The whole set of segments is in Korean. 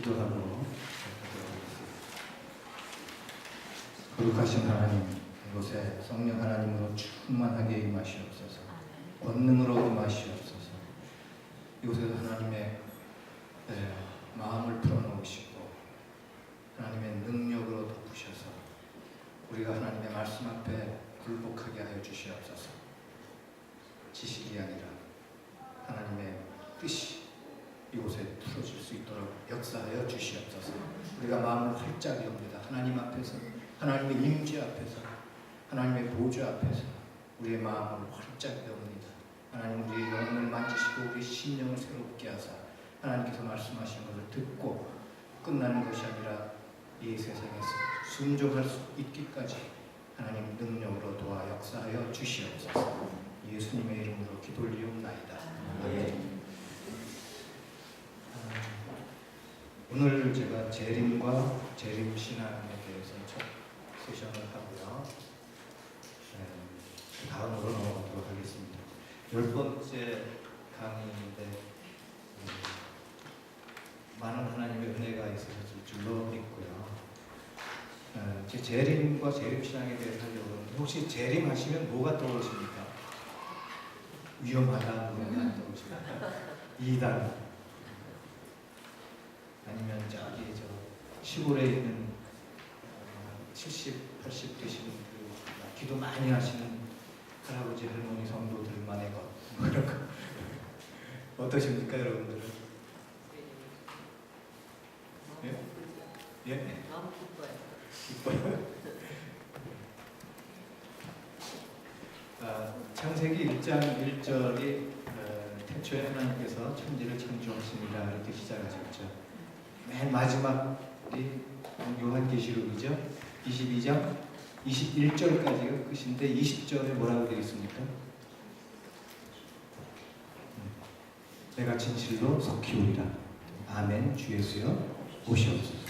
기도하고 거룩하신 하나님, 이곳에 성령 하나님으로 충만하게 임하시옵소서. 권능으로 임하시옵소서. 이곳에서 하나님의 마음을 풀어놓으시고 하나님의 능력으로 덮으셔서 우리가 하나님의 말씀 앞에 굴복하게 하여 주시옵소서. 지식이 아니라 하나님의 뜻이 이곳에 풀어질 수 있도록 역사하여 주시옵소서. 우리가 마음을 활짝 엽니다. 하나님 앞에서, 하나님의 임재 앞에서, 하나님의 보좌 앞에서 우리의 마음을 활짝 엽니다. 하나님, 우리의 영혼을 만지시고 우리 심령을 새롭게 하사 하나님께서 말씀하신 것을 듣고 끝나는 것이 아니라 이 세상에서 순종할 수 있기까지 하나님 능력으로 도와 역사하여 주시옵소서. 예수님의 이름으로 기도 올리옵나이다. 아멘. 오늘 제가 재림과 재림신앙에 대해서 첫 세션을 하고요. 다음으로 넘어가도록 하겠습니다. 10번째 강의인데 많은 하나님의 은혜가 있으실 줄로 믿고요. 제 재림과 재림신앙에 대해서 하려고 하는데, 혹시 재림하시면 뭐가 떠오르십니까? 위험하다, 뭐가 떠오르십니까? 이단, 아니면 저기 시골에 있는 70, 80 되시는 그 기도 많이 하시는 할아버지, 할머니, 성도들만의 것, 뭐 이런 거 어떠십니까, 여러분들은? 예? 예? 너무 기뻐요. 기뻐요? 창세기 1장 1절이 태초에 하나님께서 천지를 창조하십니다 이렇게 시작하셨죠. 맨 마지막이 요한계시록이죠. 22장 21절까지가 끝인데 20절에 뭐라고 되어 있습니까? 내가 진실로 속히오리라. 아멘. 주 예수여 오시옵소서.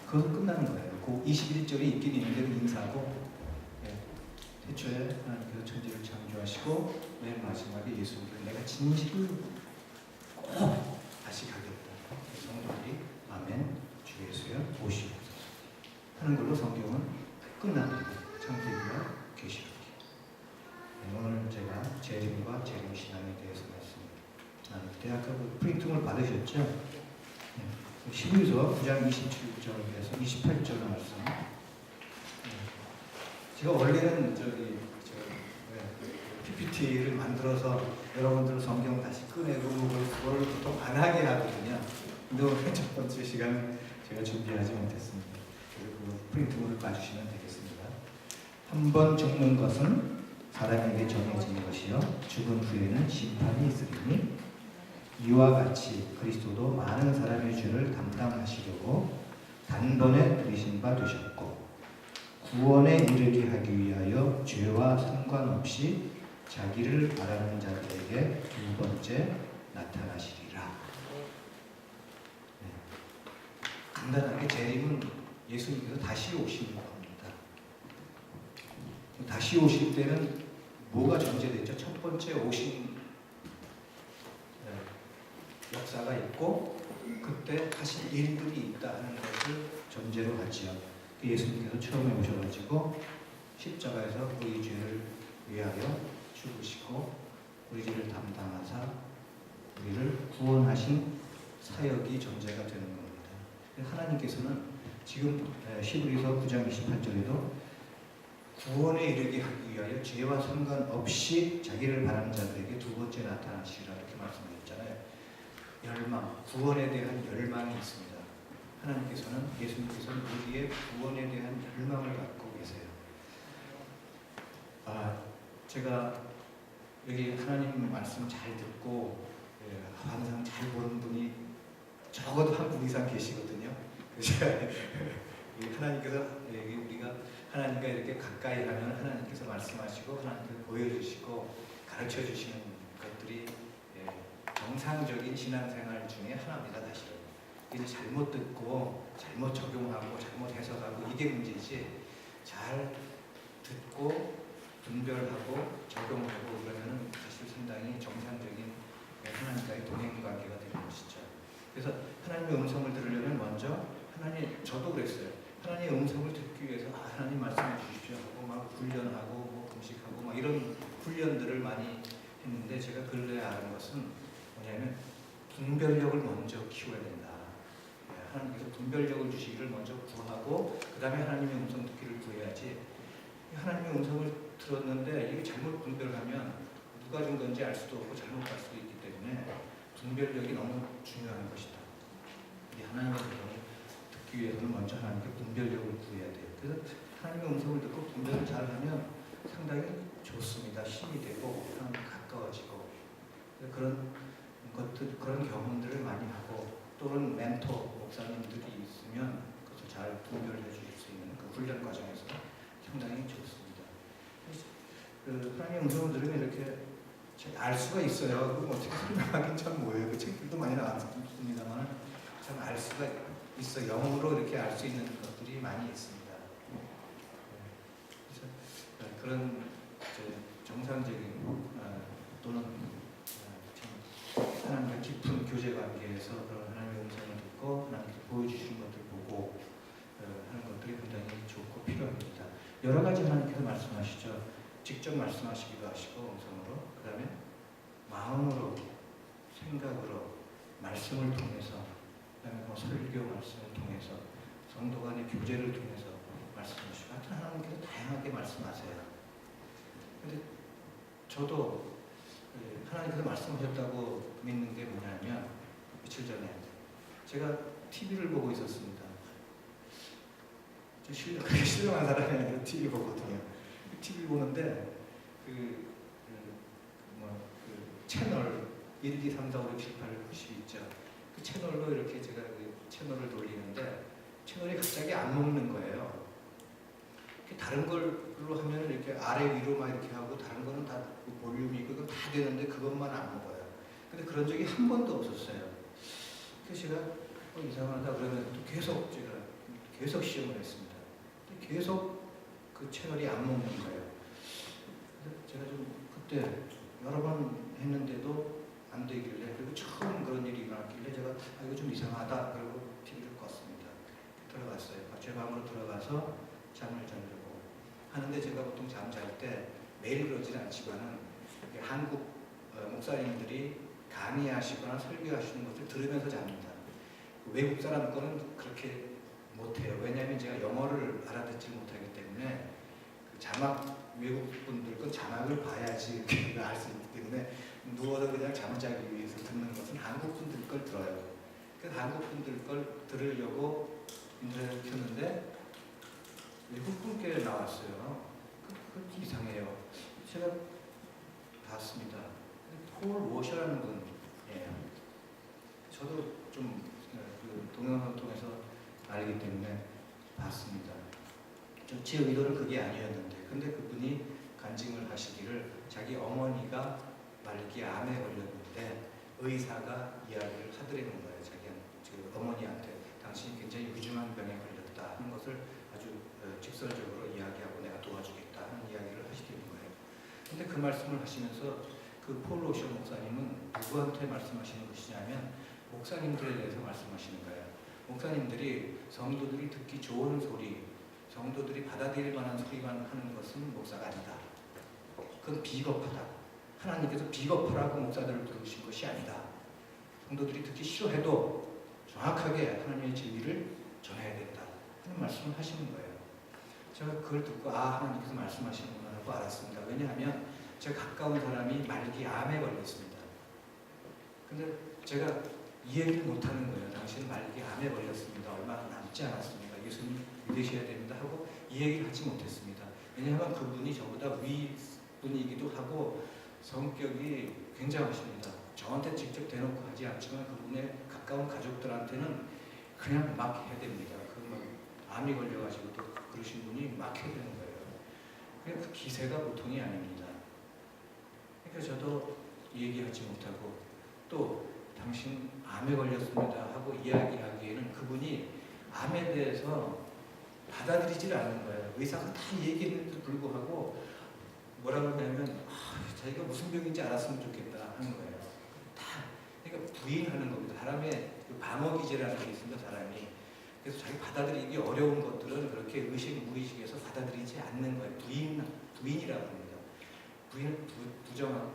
그것은 끝나는 거예요. 그 21절이 있긴 있는데 인사하고, 태초에 하나님께서 천지를 창조하시고 맨 마지막에 예수님께서 내가 진실로 꼭 다시 가겠다. 성도들이 아멘. 주 예수여 오시옵소서 하는 걸로 성경은 끝납니다. 창세기와 계시록이. 오늘 제가 재림과 재림신앙에 대해서 말씀드립니다. 아까 프린팅을 받으셨죠? 12서 9장 27절에서 28절 말씀. 제가 원래는 PPT를 만들어서 여러분들 성경 다시 꺼내고 그걸 보통 안 하게 하거든요. 근데 오늘 첫 번째 시간은 제가 준비하지 못했습니다. 그리고 프린트물을 봐주시면 되겠습니다. 한 번 죽는 것은 사람에게 정해진 것이요 죽은 후에는 심판이 있으리니 이와 같이 그리스도도 많은 사람의 죄를 담당하시려고 단번에 들이신 바 되셨고 구원에 이르게 하기 위하여 죄와 상관없이 자기를 바라는 자들에게 두 번째 나타나시리라. 간단하게 재림은 예수님께서 다시 오시는 겁니다. 다시 오실 때는 뭐가 전제됐죠? 첫 번째 오신 역사가 있고 그때 하실 일들이 있다 하는 것을 전제로 하지요. 예수님께서 처음에 오셔가지고 십자가에서 우리 죄를 위하여 죽으시고 우리 죄를 담당하사 우리를 구원하신 사역이 전제가 되는 겁니다. 하나님께서는 지금 히브리서 9장 28절에도 구원에 이르게 하기 위하여 죄와 상관없이 자기를 바라는 자들에게 두 번째 나타나시리라 이렇게 말씀드렸잖아요. 열망, 구원에 대한 열망이 있습니다. 하나님께서는, 예수님께서는 우리의 구원에 대한 열망을 갖고 계세요. 제가 여기 하나님 말씀 잘 듣고 항상 잘 보는 분이 적어도 한 분 이상 계시거든요. 하나님께서 우리가 하나님과 이렇게 가까이 하면 하나님께서 말씀하시고 하나님께서 보여주시고 가르쳐 주시는 것들이 정상적인 신앙생활 중에 하나입니다. 사실은 이제 잘못 듣고 잘못 적용하고 잘못 해석하고 이게 문제지, 잘 듣고 분별하고 적용하고 그러면 사실 상당히 정상적인 하나님과의 동행 관계가 되는 것이죠. 그래서 하나님의 음성을 들으려면 먼저 저도 그랬어요. 하나님의 음성을 듣기 위해서 하나님 말씀해 주십시오 하고 막 훈련하고 뭐 금식하고 막 이런 훈련들을 많이 했는데 제가 근래에 아는 것은 뭐냐면 분별력을 먼저 키워야 된다. 하나님께서 분별력을 주시기를 먼저 구하고 그 다음에 하나님의 음성 듣기를 구해야지. 하나님의 음성을 들었는데 이게 잘못 분별하면 누가 준 건지 알 수도 없고 잘못 갈 수도 있기 때문에 분별력이 너무 중요한 것이다. 하나님의 음성을 듣기 위해서는 먼저 하나님께 분별력을 구해야 돼요. 그래서 하나님의 음성을 듣고 분별을 잘하면 상당히 좋습니다. 힘이 되고 하나님께 가까워지고 그런 것들, 그런 경험들을 많이 하고 또는 멘토 목사님들이 있으면 그것을 잘 분별해 주실 수 있는 그 훈련 과정에서 상당히 좋습니다. 하나님의 음성을 들으면 이렇게 알 수가 있어요. 그럼 어떻게 설명하긴 참 뭐예요. 그 책들도 많이 나왔습니다만 참 알 수가 있어. 영으로 이렇게 알 수 있는 것들이 많이 있습니다. 그래서 그런 정상적인 또는 하나님과 깊은 교제 관계에서 그런 하나님의 음성을 듣고 하나님께서 보여주시는 것들 보고 하는 것들이 굉장히 좋고 필요합니다. 여러 가지 하나님께서 말씀하시죠. 직접 말씀하시기도 하시고 음성으로, 그 다음에 마음으로, 생각으로, 말씀을 통해서, 그 다음에 설교 말씀을 통해서, 성도 간의 교제를 통해서 말씀하시고, 하여튼 하나님께서 다양하게 말씀하세요. 근데 저도 하나님께서 말씀하셨다고 믿는 게 뭐냐면 며칠 전에 제가 TV를 보고 있었습니다. 그렇게 신령한 사람이 아니라 TV 보거든요. TV 보는데 그 채널 1, 2, 3, 4, 5, 6, 7, 8, 90 있죠. 그 채널로 이렇게 제가 그 채널을 돌리는데 채널이 갑자기 안 먹는 거예요. 다른 걸로 하면 이렇게 아래 위로 막 이렇게 하고 다른 거는 다 볼륨이 있고 다 되는데 그것만 안 먹어요. 근데 그런 적이 한 번도 없었어요. 그래서 제가 이상하다 그러면 또 계속 시험을 했습니다. 계속 그 채널이 안 먹는 거예요. 그래서 제가 좀 그때 여러 번 했는데도 안 되길래, 그리고 처음 그런 일이 일어났길래 제가 이거 좀 이상하다 그러고 TV를 껐습니다. 들어갔어요. 제 방으로 들어가서 잠을 자려고 하는데 제가 보통 잠잘 때 매일 그러지는 않지만은 한국 목사님들이 강의하시거나 설교하시는 것을 들으면서 잡니다. 외국 사람 거는 그렇게 못해요. 왜냐하면 제가 영어를 알아듣지 못하기 때문에 그 자막, 외국 분들 건 자막을 봐야지 알 수 있기 때문에 누워서 그냥 잠자기 위해서 듣는 것은 한국 분들 걸 들어요. 그래서 한국 분들 걸 들으려고 인터넷을 켰는데 외국 분께 나왔어요. 그 이상해요. 제가 봤습니다. 폴 워셔라는 분이에요. 저도 좀 그 동영상을 통해서 알기 때문에 봤습니다. 제 의도는 그게 아니었는데, 근데 그분이 간증을 하시기를 자기 어머니가 말기 암에 걸렸는데 의사가 이야기를 하더라는 거예요. 자기 어머니한테 당신이 굉장히 위중한 병에 걸렸다 하는 것을 아주 직설적으로 이야기하고 내가 도와주겠다 하는 이야기를 하시더라는 거예요. 근데 그 말씀을 하시면서 그 폴 로셔 목사님은 누구한테 말씀하시는 것이냐면 목사님들에 대해서 말씀하시는 거예요. 목사님들이 성도들이 듣기 좋은 소리, 성도들이 받아들일 만한 소리만 하는 것은 목사가 아니다. 그건 비겁하다. 하나님께서 비겁하라고 목사들을 부르신 것이 아니다. 성도들이 듣기 싫어해도 정확하게 하나님의 진리를 전해야 된다 하는 말씀을 하시는 거예요. 제가 그걸 듣고 하나님께서 말씀하시는구나 하고 알았습니다. 왜냐하면 제가 가까운 사람이 말기 암에 걸렸습니다. 근데 제가 이 얘기를 못하는 거예요. 당신은 말기 암에 걸렸습니다. 얼마 남지 않았습니다. 예수님 믿으셔야 됩니다 하고 이 얘기를 하지 못했습니다. 왜냐하면 그분이 저보다 위분이기도 하고 성격이 굉장하십니다. 저한테 직접 대놓고 하지 않지만 그분의 가까운 가족들한테는 그냥 막 해야 됩니다. 암이 걸려가지고 또 그러신 분이 막 해야 되는 거예요. 그러니까 그 기세가 보통이 아닙니다. 그러니까 저도 얘기하지 못하고 또 당신 암에 걸렸습니다 하고 이야기하기에는 그분이 암에 대해서 받아들이질 않는 거예요. 의사가 다 얘기했는데도 불구하고 뭐라 그러냐면 자기가 무슨 병인지 알았으면 좋겠다 하는 거예요. 다 그러니까 부인하는 겁니다. 사람의 그 방어 기제라는 게 있습니다. 사람이. 그래서 자기 받아들이기 어려운 것들은 그렇게 의식, 무의식에서 받아들이지 않는 거예요. 부인이라고 합니다.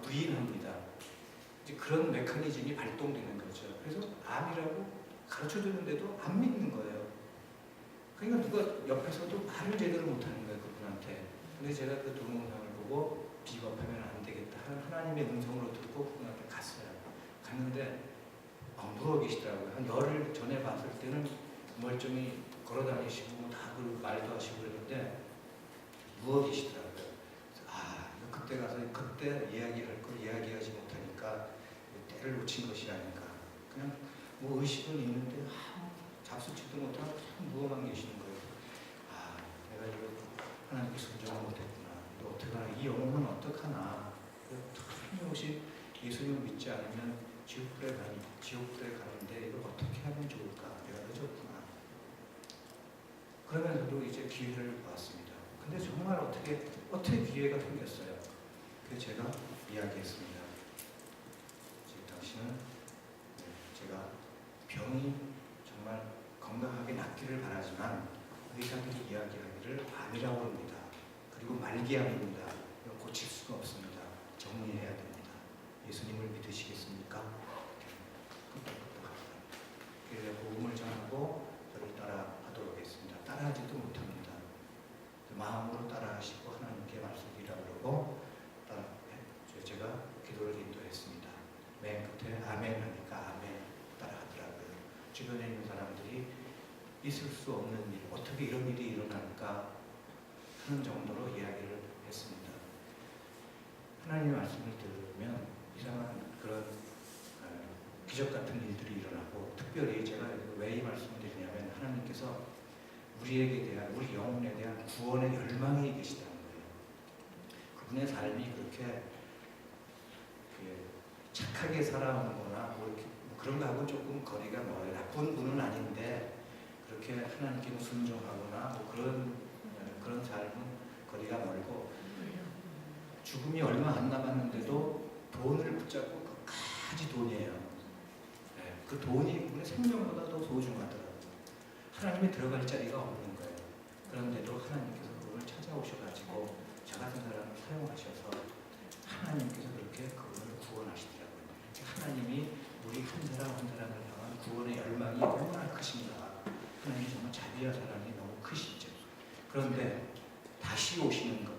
부인합니다. 이제 그런 메커니즘이 발동되는 거죠. 그래서 암이라고 가르쳐 주는데도 안 믿는 거예요. 그러니까 누가 옆에서도 말을 제대로 못하는 거예요, 그분한테. 근데 제가 그 동영상을 보고 비겁하면 안 되겠다 하는 하나님의 음성으로 듣고 그분한테 갔어요. 갔는데 누워 계시더라고요. 한 열흘 전에 봤을 때는 멀쩡히 걸어 다니시고 다 그 말도 하시고 그러는데 누워 계시더라고요. 그때 가서 그때 이야기할 걸 이야기하지 못하니까 때를 놓친 것이 아닌가. 그냥 뭐 의식은 있는데 잡수지도 못하고 누워만 계시는 거예요. 내가 이거 하나님께 순종을 못했구나. 또 어떡하나, 이 영혼은 어떡하나. 틀림없이 예수님을 믿지 않으면 지옥불에 가는데 이걸 어떻게 하면 좋을까. 내가 늦었구나. 그러면서도 이제 기회를 보았습니다. 근데 정말 어떻게 기회가 생겼어요. 그래서 제가 이야기했습니다. 당신은 제가 병이 정말 건강하게 낫기를 바라지만 의사들이 이야기하기를 암이라고 합니다. 그리고 말기암입니다. 이거 고칠 수가 없습니다. 정리해야 됩니다. 예수님을 믿으시겠습니까? 그래서 복음을 전하고 저를 따라하도록 했습니다. 따라하지도 못합니다. 마음으로 따라하시고 하나님께 말씀드리라고 그러고 제가 기도를 인도했습니다. 맨 끝에 아멘 하니까 아멘 따라하더라고요. 주변에 있는 사람들이 있을 수 없는 일, 어떻게 이런 일이 일어날까 하는 정도로 이야기를 했습니다. 하나님의 말씀을 들으면 이상한 그런 기적 같은 일들이 일어나고, 특별히 제가 왜 이 말씀을 드리냐면 하나님께서 우리에게 대한, 우리 영혼에 대한 구원의 열망이 계시다는 거예요. 그분의 삶이 그렇게 착하게 살아오는 거나 뭐 이렇게 그런 거하고 조금 거리가 멀어요. 나쁜 분은 아닌데 그렇게 하나님께 순종하거나 뭐 그런 삶은 거리가 멀고, 죽음이 얼마 안 남았는데도 돈을 붙잡고 끝까지 돈이에요. 그 돈이 그분의 생명보다 더 소중하더라고요. 하나님이 들어갈 자리가 없는 거예요. 그런데도 하나님께서 그분을 찾아오셔가지고 저 같은 사람을 사용하셔서 하나님께서 그렇게 그분을 구원하시더라고요. 하나님이 우리 한 사람 한 사람을 향한 구원의 열망이 얼마나 크신가. 하나님이 정말 자비와 사랑이 너무 크시죠. 그런데 다시 오시는 것,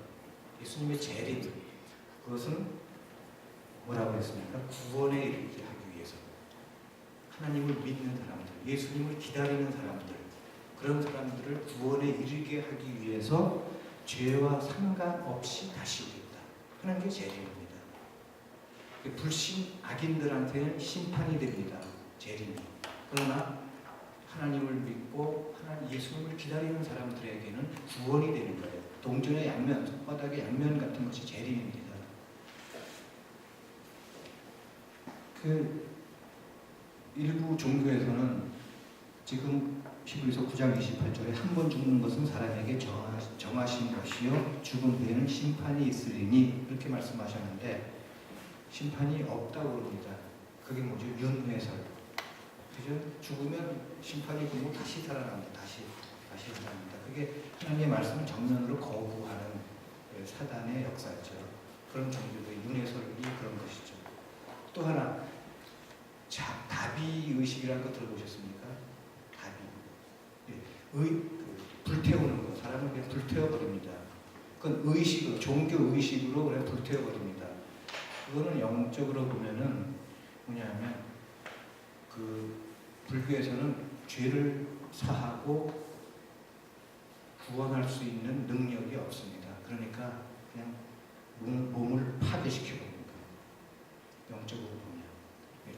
예수님의 재림, 그것은 뭐라고 했습니까? 구원에 이르게 하기 위해서. 하나님을 믿는 사람들, 예수님을 기다리는 사람들, 그런 사람들을 구원에 이르게 하기 위해서 죄와 상관없이 다시 오겠다 하는 게 재림입니다. 불신 악인들한테는 심판이 됩니다. 재림이. 그러나 하나님을 믿고 예수님을 기다리는 사람들에게는 구원이 되는 거예요. 동전의 양면, 손바닥의 양면 같은 것이 재림입니다. 일부 종교에서는 지금 히브리서 9장 28절에 한 번 죽는 것은 사람에게 정하신 것이요 죽은 후에는 심판이 있으리니 이렇게 말씀하셨는데, 심판이 없다고 그럽니다. 그게 뭐죠? 윤회설. 그죠? 죽으면 심판이 있고 다시 살아납니다. 다시 살아납니다. 그게 하나님의 말씀을 정면으로 거부하는 사단의 역사죠. 그런 종교의 윤회설이 그런 것이죠. 또 하나, 다비 의식이라는 거 들어보셨습니까? 다비. 불태우는 거. 사람을 그냥 불태워버립니다. 그건 의식으로, 종교 의식으로 그냥 불태워버립니다. 그거는 영적으로 보면은 뭐냐면, 불교에서는 죄를 사하고 구원할 수 있는 능력이 없습니다. 그러니까 그냥 몸을 파괴시켜버립니다. 영적으로 보면.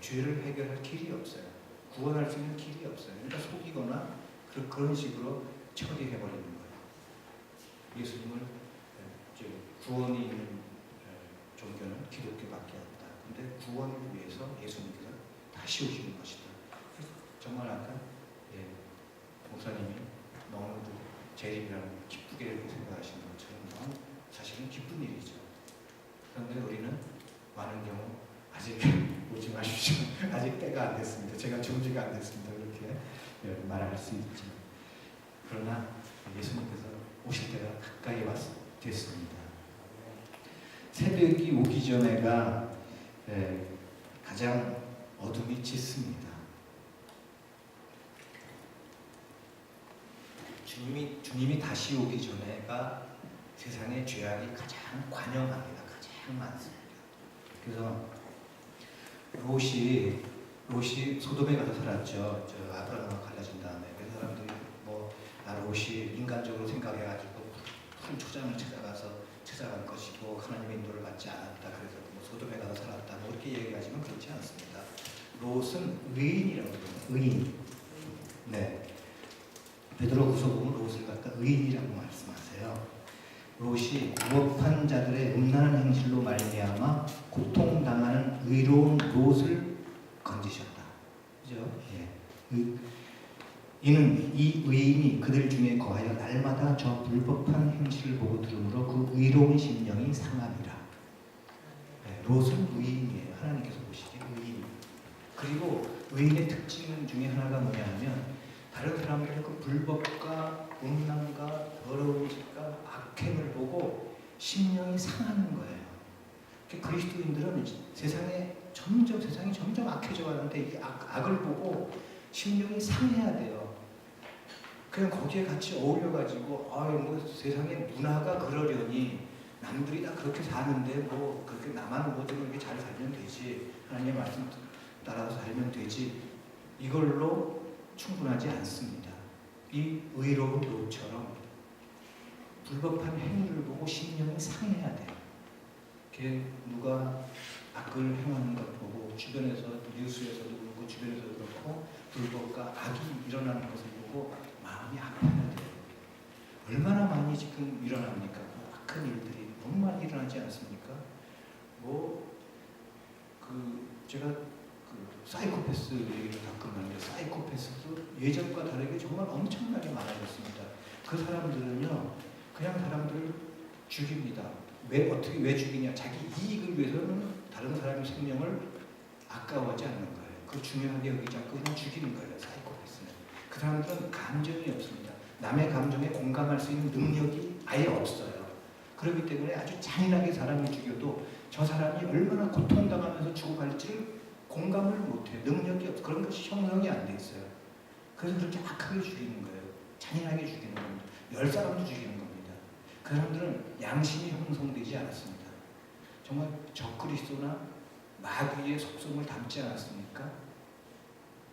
죄를 해결할 길이 없어요. 구원할 수 있는 길이 없어요. 그러니까 속이거나 그런 식으로 처리해버리는 거예요. 예수님을 구원이 있는 종교는 기독교밖에 없다. 근데 구원을 위해서 예수님께서 다시 오시는 것이다. 정말 아까 목사님이 너무도 재림이라는 걸 기쁘게 생각하시는 것처럼 너무 사실은 기쁜 일이죠. 그런데 우리는 많은 경우 아직 오지 마십시오. 아직 때가 안 됐습니다. 제가 준비가 안 됐습니다. 그렇게 말할 수 있죠. 그러나 예수님께서 오실 때가 가까이 됐습니다. 새벽이 오기 전에가 가장 어둠이 짙습니다. 주님이 다시 오기 전에가 세상의 죄악이 가장 관영합니다. 가장 많습니다. 그래서 롯이 소돔에 가서 살았죠. 저 아브라함과 갈라진 다음에 그 사람들이 롯이 인간적으로 생각해가지고 큰 초장을 찾아갈 것이고 하나님의 인도를 받지 않았다. 그래서 소돔에 가서 살았다. 이렇게 얘기하지만 그렇지 않습니다. 롯은 의인이라고 그래요. 의인. 네. 베드로후서 보면 롯을 갖다 의인이라고 말씀하세요. 롯이 부업한 자들의 음란한 행실로 말미암아 고통당하는 의로운 롯을 건지셨다. 그죠? 예. 이는 이 의인이 그들 중에 거하여 날마다 저 불법한 행실을 보고 들으므로 그 의로운 심령이 상함이라. 네, 롯은 의인이에요. 하나님께서 보시기에 의인. 그리고 의인의 특징 중에 하나가 뭐냐면 다른 사람들의 그 불법과 음란과 더러운 짓과 악행을 보고 심령이 상하는 거예요. 그리스도인들은 세상이 점점 악해져 가는데 이 악을 보고 심령이 상해야 돼요. 그냥 거기에 같이 어울려가지고 세상의 문화가 그러려니 남들이 다 그렇게 사는데 그렇게 나만 좀 이렇게 잘 살면 되지, 하나님의 말씀 따라서 살면 되지, 이걸로 충분하지 않습니다. 이 의로운 롯처럼 불법한 행위를 보고 심령이 상해야 돼요. 누가 악을 행하는 것 보고 주변에서 뉴스에서도 그렇고 주변에서도 그렇고 불법과 악이 일어나는 것을 보고 마음이 아파야 돼요. 얼마나 많이 지금 일어납니까? 악한 일들이 너무 많이 일어나지 않습니까? 제가 사이코패스 얘기를 가끔 하는데 사이코패스도 예전과 다르게 정말 엄청나게 많아졌습니다. 그 사람들은요 그냥 사람들을 죽입니다. 왜 죽이냐? 자기 이익을 위해서는 다른 사람의 생명을 아까워하지 않는 거예요. 그걸 중요하게 여기지 않고 그냥 죽이는 거예요. 사이코패스는. 그 사람들은 감정이 없습니다. 남의 감정에 공감할 수 있는 능력이 아예 없어요. 그렇기 때문에 아주 잔인하게 사람을 죽여도 저 사람이 얼마나 고통당하면서 죽어갈지를 공감을 못해요. 능력이 없어. 그런 것이 형성이 안 돼 있어요. 그래서 그렇게 악하게 죽이는 거예요. 잔인하게 죽이는 겁니다. 10사람도 죽이는 겁니다. 그 사람들은 양심이 형성되지 않았습니다. 정말 적그리스도나 마귀의 속성을 담지 않았습니까?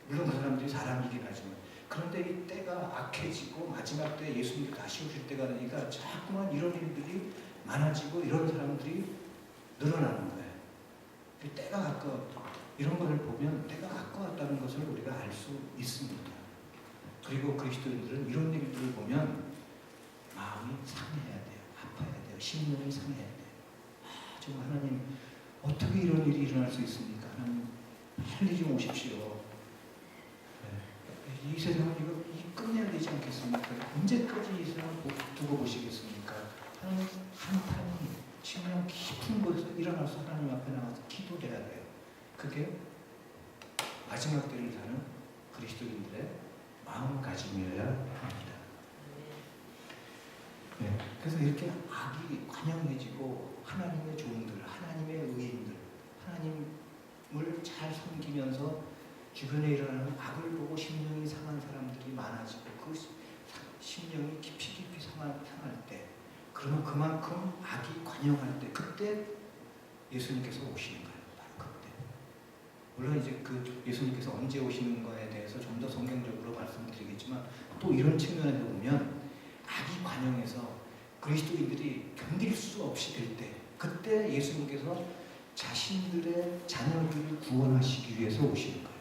물론 그 사람들이 사람이긴 하지만, 그런데 이 때가 악해지고 마지막 때 예수님이 다시 오실 때가 되니까 자꾸만 이런 일들이 많아지고 이런 사람들이 늘어나는 거예요. 때가 가까웠다. 이런 것을 보면 때가 가까웠다는 것을 우리가 알 수 있습니다. 그리고 그리스도인들은 이런 일들을 보면 마음이 상해야 돼요. 아파야 돼요. 심령이 상해야 돼요. 정말 하나님, 어떻게 이런 일이 일어날 수 있습니까? 하나님, 빨리 좀 오십시오. 이 세상을 이거 끝내야 되지 않겠습니까? 언제까지 이 세상을 두고 보시겠습니까? 하나님, 한탄이 심령 깊은 곳에서 일어나서 하나님 앞에 나가서 기도해야 돼요. 그게 마지막 때를 사는 그리스도인들의 마음가짐이어야 합니다. 네, 그래서 이렇게 악이 관영해지고 하나님의 종들, 하나님의 의인들, 하나님을 잘 섬기면서 주변에 일어나는 악을 보고 심령이 상한 사람들이 많아지고 그 심령이 깊이 상할 때, 그러면 그만큼 악이 관영할 때, 그때 예수님께서 오시는 거예요. 바로 그때. 물론 이제 예수님께서 언제 오시는 거에 대해서 좀 더 성경적으로 말씀드리겠지만, 또 이런 측면에서 보면 악이 관영해서 그리스도인들이 견딜 수 없이 될 때, 그때 예수님께서 자신들의 자녀들을 구원하시기 위해서 오시는 거예요.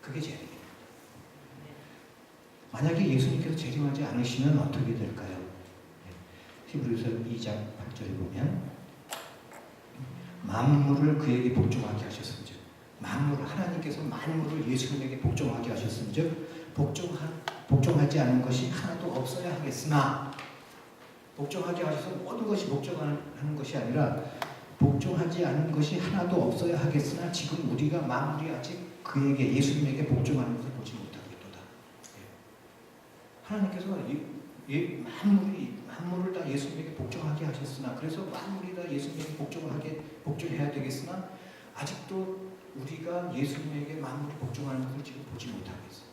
그게 재림이에요. 만약에 예수님께서 재림하지 않으시면 어떻게 될까요? 히브리서 2장 8절에 보면 만물을 그에게 복종하게 하셨은즉, 하나님께서 만물을 예수님에게 복종하게 하셨은즉 복종하지 않은 것이 하나도 없어야 하겠으나, 복종하게 하셔서 모든 것이 복종하는 것이 아니라 복종하지 않은 것이 하나도 없어야 하겠으나 지금 우리가 만물이 아직 그에게 예수님에게 복종하는 것을 보지 못하고 있도다. 하나님께서 만물을 다 예수님에게 복종하게 하셨으나, 그래서 만물이 다 예수님에게 복종해야 되겠으나 아직도 우리가 예수님에게 만물이 복종하는 것을 지금 보지 못하고 있어요.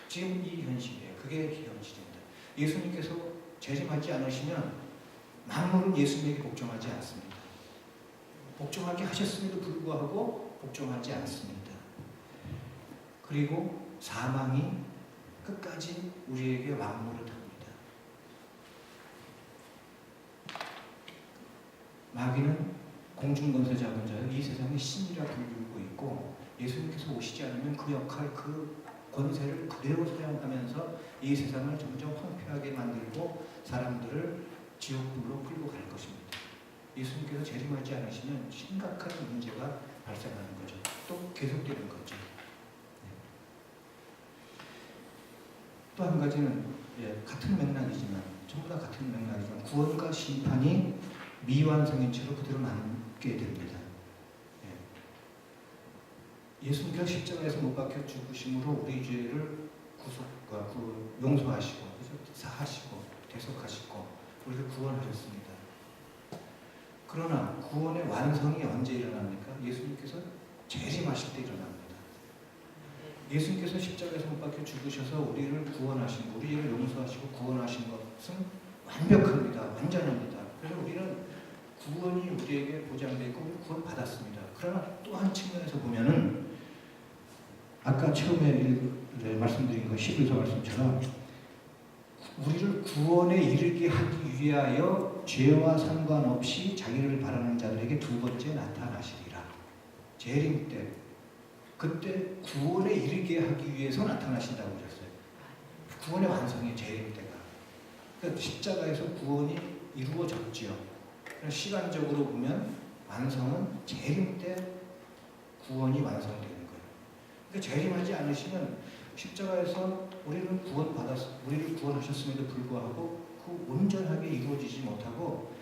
지금 이 현실이에요. 그게 현실입니다. 예수님께서 재림하지 않으시면 만물은 예수님에게 복종하지 않습니다. 복종하게 하셨음에도 불구하고 복종하지 않습니다. 그리고 사망이 끝까지 우리에게 왕노릇 합니다. 마귀는 공중권세 잡은 자요, 이 세상의 신이라 불리우고 있고, 예수님께서 오시지 않으면 그 역할, 그 권세를 그대로 사용하면서 이 세상을 점점 황폐하게 만들고 사람들을 지옥불로 끌고 갈 것입니다. 예수님께서 재림하지 않으시면 심각한 문제가 발생하는 거죠. 또 계속되는 거죠. 또 한 가지는 같은 맥락이지만, 전부 다 같은 맥락이지만, 구원과 심판이 미완성인 채로 그대로 남게 됩니다. 예수님께서 십자가에서 못 박혀 죽으심으로 우리 죄를 용서하시고, 사하시고, 대속하시고, 우리를 구원하셨습니다. 그러나 구원의 완성이 언제 일어납니까? 예수님께서 재림하실 때 일어납니다. 예수님께서 십자가에서 못 박혀 죽으셔서 우리를 구원하신, 우리를 용서하시고 구원하신 것은 완벽합니다. 완전합니다. 그래서 우리는 구원이 우리에게 보장되어 있고 구원 받았습니다. 그러나 또 한 측면에서 보면은 아까 처음에 말씀드린 거 11서 말씀처럼 우리를 구원에 이르게 하기 위하여 죄와 상관없이 자기를 바라는 자들에게 두 번째 나타나시리라. 재림 때, 그때 구원에 이르게 하기 위해서 나타나신다고 그랬어요. 구원의 완성이 재림 때가. 그러니까 십자가에서 구원이 이루어졌지요. 시간적으로 보면 완성은 재림 때 구원이 완성되는 거예요. 그러니까 재림하지 않으시면 십자가에서 우리를 구원하셨음에도 불구하고 그 온전하게 이루어지지 못하고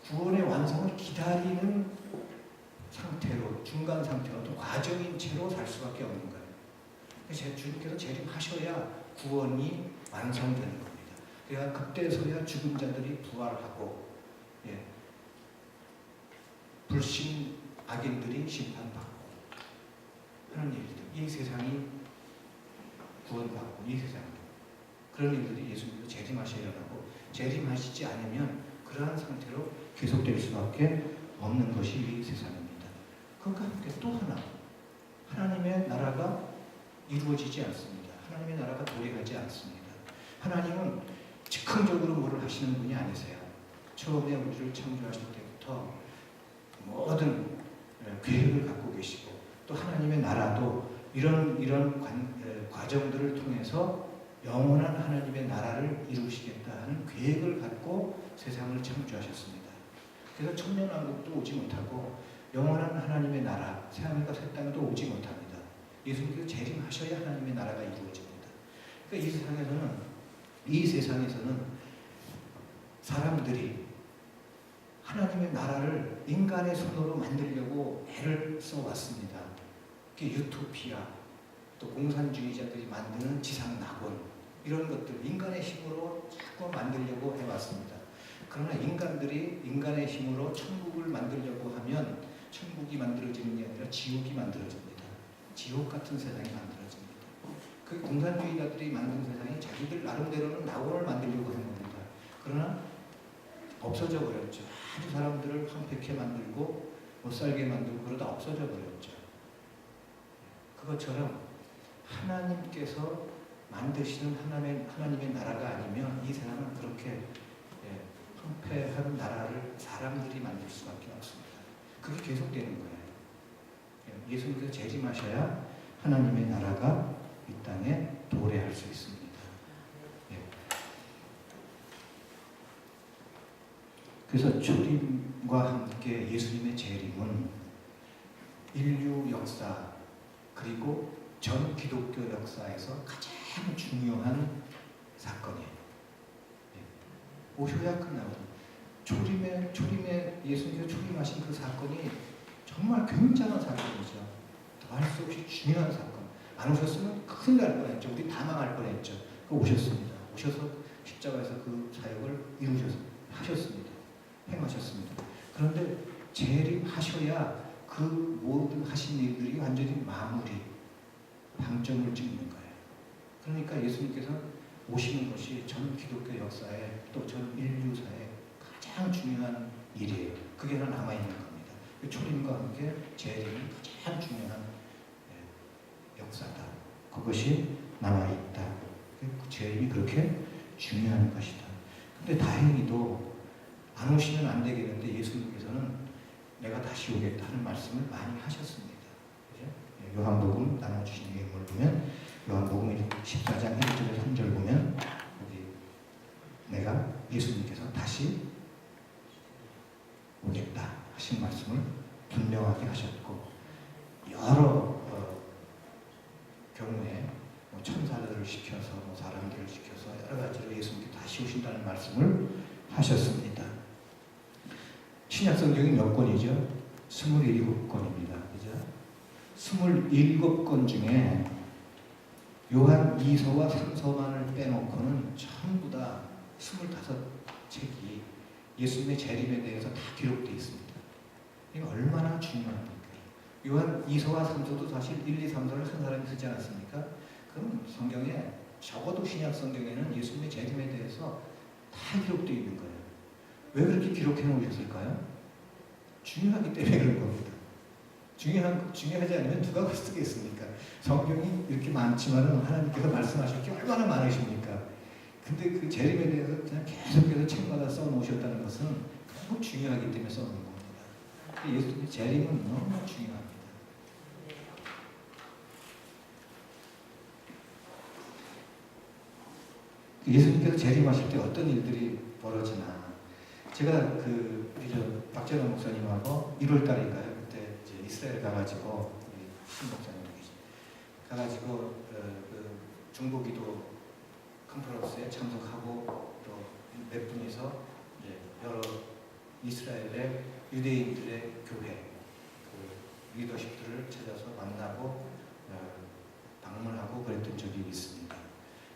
구원의 완성을 기다리는 상태로, 중간 상태로, 또 과정인 채로 살 수밖에 없는 거예요. 그래서 주님께서 재림하셔야 구원이 완성되는 겁니다. 그러니까 그때서야 죽은 자들이 부활하고, 불신 악인들이 심판받고 하는 일들, 이 세상이 구원받고, 이 세상 그런 일들이 예수님께서 재림하셔야 일어나고, 재림하시지 않으면 그러한 상태로 계속될 수밖에 없는 것이 이 세상입니다. 그러니까 함께 또 하나, 하나님의 나라가 이루어지지 않습니다. 하나님의 나라가 도래하지 않습니다. 하나님은 즉흥적으로 뭐를 하시는 분이 아니세요. 처음에 우리를 창조하실 때부터 모든 계획을 갖고 계시고, 또 하나님의 나라도 이런 과정들을 통해서 영원한 하나님의 나라를 이루시겠다 하는 계획을 갖고 세상을 창조하셨습니다. 그래서 천년왕국도 오지 못하고 영원한 하나님의 나라, 새하늘과 새 땅도 오지 못합니다. 예수님께서 재림하셔야 하나님의 나라가 이루어집니다. 그러니까 이 세상에서는 사람들이 하나님의 나라를 인간의 손으로 만들려고 애를 써왔습니다. 유토피아, 또 공산주의자들이 만드는 지상낙원, 이런 것들 인간의 힘으로 자꾸 만들려고 해왔습니다. 그러나 인간의 힘으로 천국을 만들려고 하면 천국이 만들어지는 게 아니라 지옥이 만들어집니다. 지옥 같은 세상이 만들어집니다. 그 공산주의자들이 만든 세상이 자기들 나름대로는 낙원을 만들려고 한 겁니다. 그러나 없어져 버렸죠. 아주 사람들을 황폐케 만들고 못살게 만들고 그러다 없어져 버렸죠. 그것처럼 하나님께서 만드시는 하나님의 나라가 아니면 이 세상은 그렇게 황폐한 나라를 사람들이 만들 수밖에 없습니다. 그게 계속되는 거예요. 예수님께서 재림하셔야 하나님의 나라가 이 땅에 도래할 수 있습니다. 그래서 초림과 함께 예수님의 재림은 인류 역사 그리고 전 기독교 역사에서 가장 중요한 사건이에요. 오셔야 끝나거든요. 초림에 예수님께서 초림하신 그 사건이 정말 굉장한 사건이죠. 더할 수 없이 중요한 사건. 안 오셨으면 큰일 날 뻔했죠. 우리 다 망할 뻔했죠. 오셨습니다. 오셔서 십자가에서 그 사역을 하셨습니다. 행하셨습니다. 그런데 재림하셔야 그 모든 하신 일들이 완전히 마무리, 방점을 찍는 거예요. 그러니까 예수님께서 오시는 것이 전 기독교 역사에 또 전 인류사에 가장 중요한 일이에요. 그게 하나 남아있는 겁니다. 초림과 함께 재림이 가장 중요한 역사다. 그것이 남아있다. 재림이 그렇게 중요한 것이다. 근데 다행히도 안 오시면 안 되겠는데 예수님께서는 내가 다시 오겠다 하는 말씀을 많이 하셨습니다. 그죠? 요한복음 나눠주신 내용을 보면 요한복음 14장 1절에서 3절 보면 여기 내가 예수님께서 다시 오겠다 하신 말씀을 분명하게 하셨고 여러 경우에 천사들을 시켜서 사람들을 시켜서 여러 가지로 예수님께 다시 오신다는 말씀을 하셨습니다. 신약 성경이 몇 권이죠? 27권입니다. 그죠? 27권 중에 요한 2서와 3서만을 빼놓고는 전부 다 25책이 예수님의 재림에 대해서 다 기록되어 있습니다. 이게 얼마나 중요합니까? 요한 2서와 3서도 사실 1, 2, 3서를 한 사람이 쓰지 않았습니까? 그럼 성경에 적어도 신약 성경에는 예수님의 재림에 대해서 다 기록되어 있는 거예요. 왜 그렇게 기록해 놓으셨을까요? 중요하기 때문에 그런 겁니다. 중요하지 않으면 누가 그걸 쓰겠습니까? 성경이 이렇게 많지만은 하나님께서 말씀하실 게 얼마나 많으십니까? 근데 그 재림에 대해서 그냥 계속해서 책마다 써놓으셨다는 것은 너무 중요하기 때문에 써놓은 겁니다. 예수님의 재림은 너무 중요합니다. 예수님께서 재림하실 때 어떤 일들이 벌어지나 제가 박재원 목사님하고 1월 달인가요? 그때 이제 이스라엘 가가지고 신 목사님도 가가지고 그 중보기도 컨퍼런스에 참석하고 또 몇 분이서 이제 여러 이스라엘의 유대인들의 교회 그 리더십들을 찾아서 만나고 방문하고 그랬던 적이 있습니다.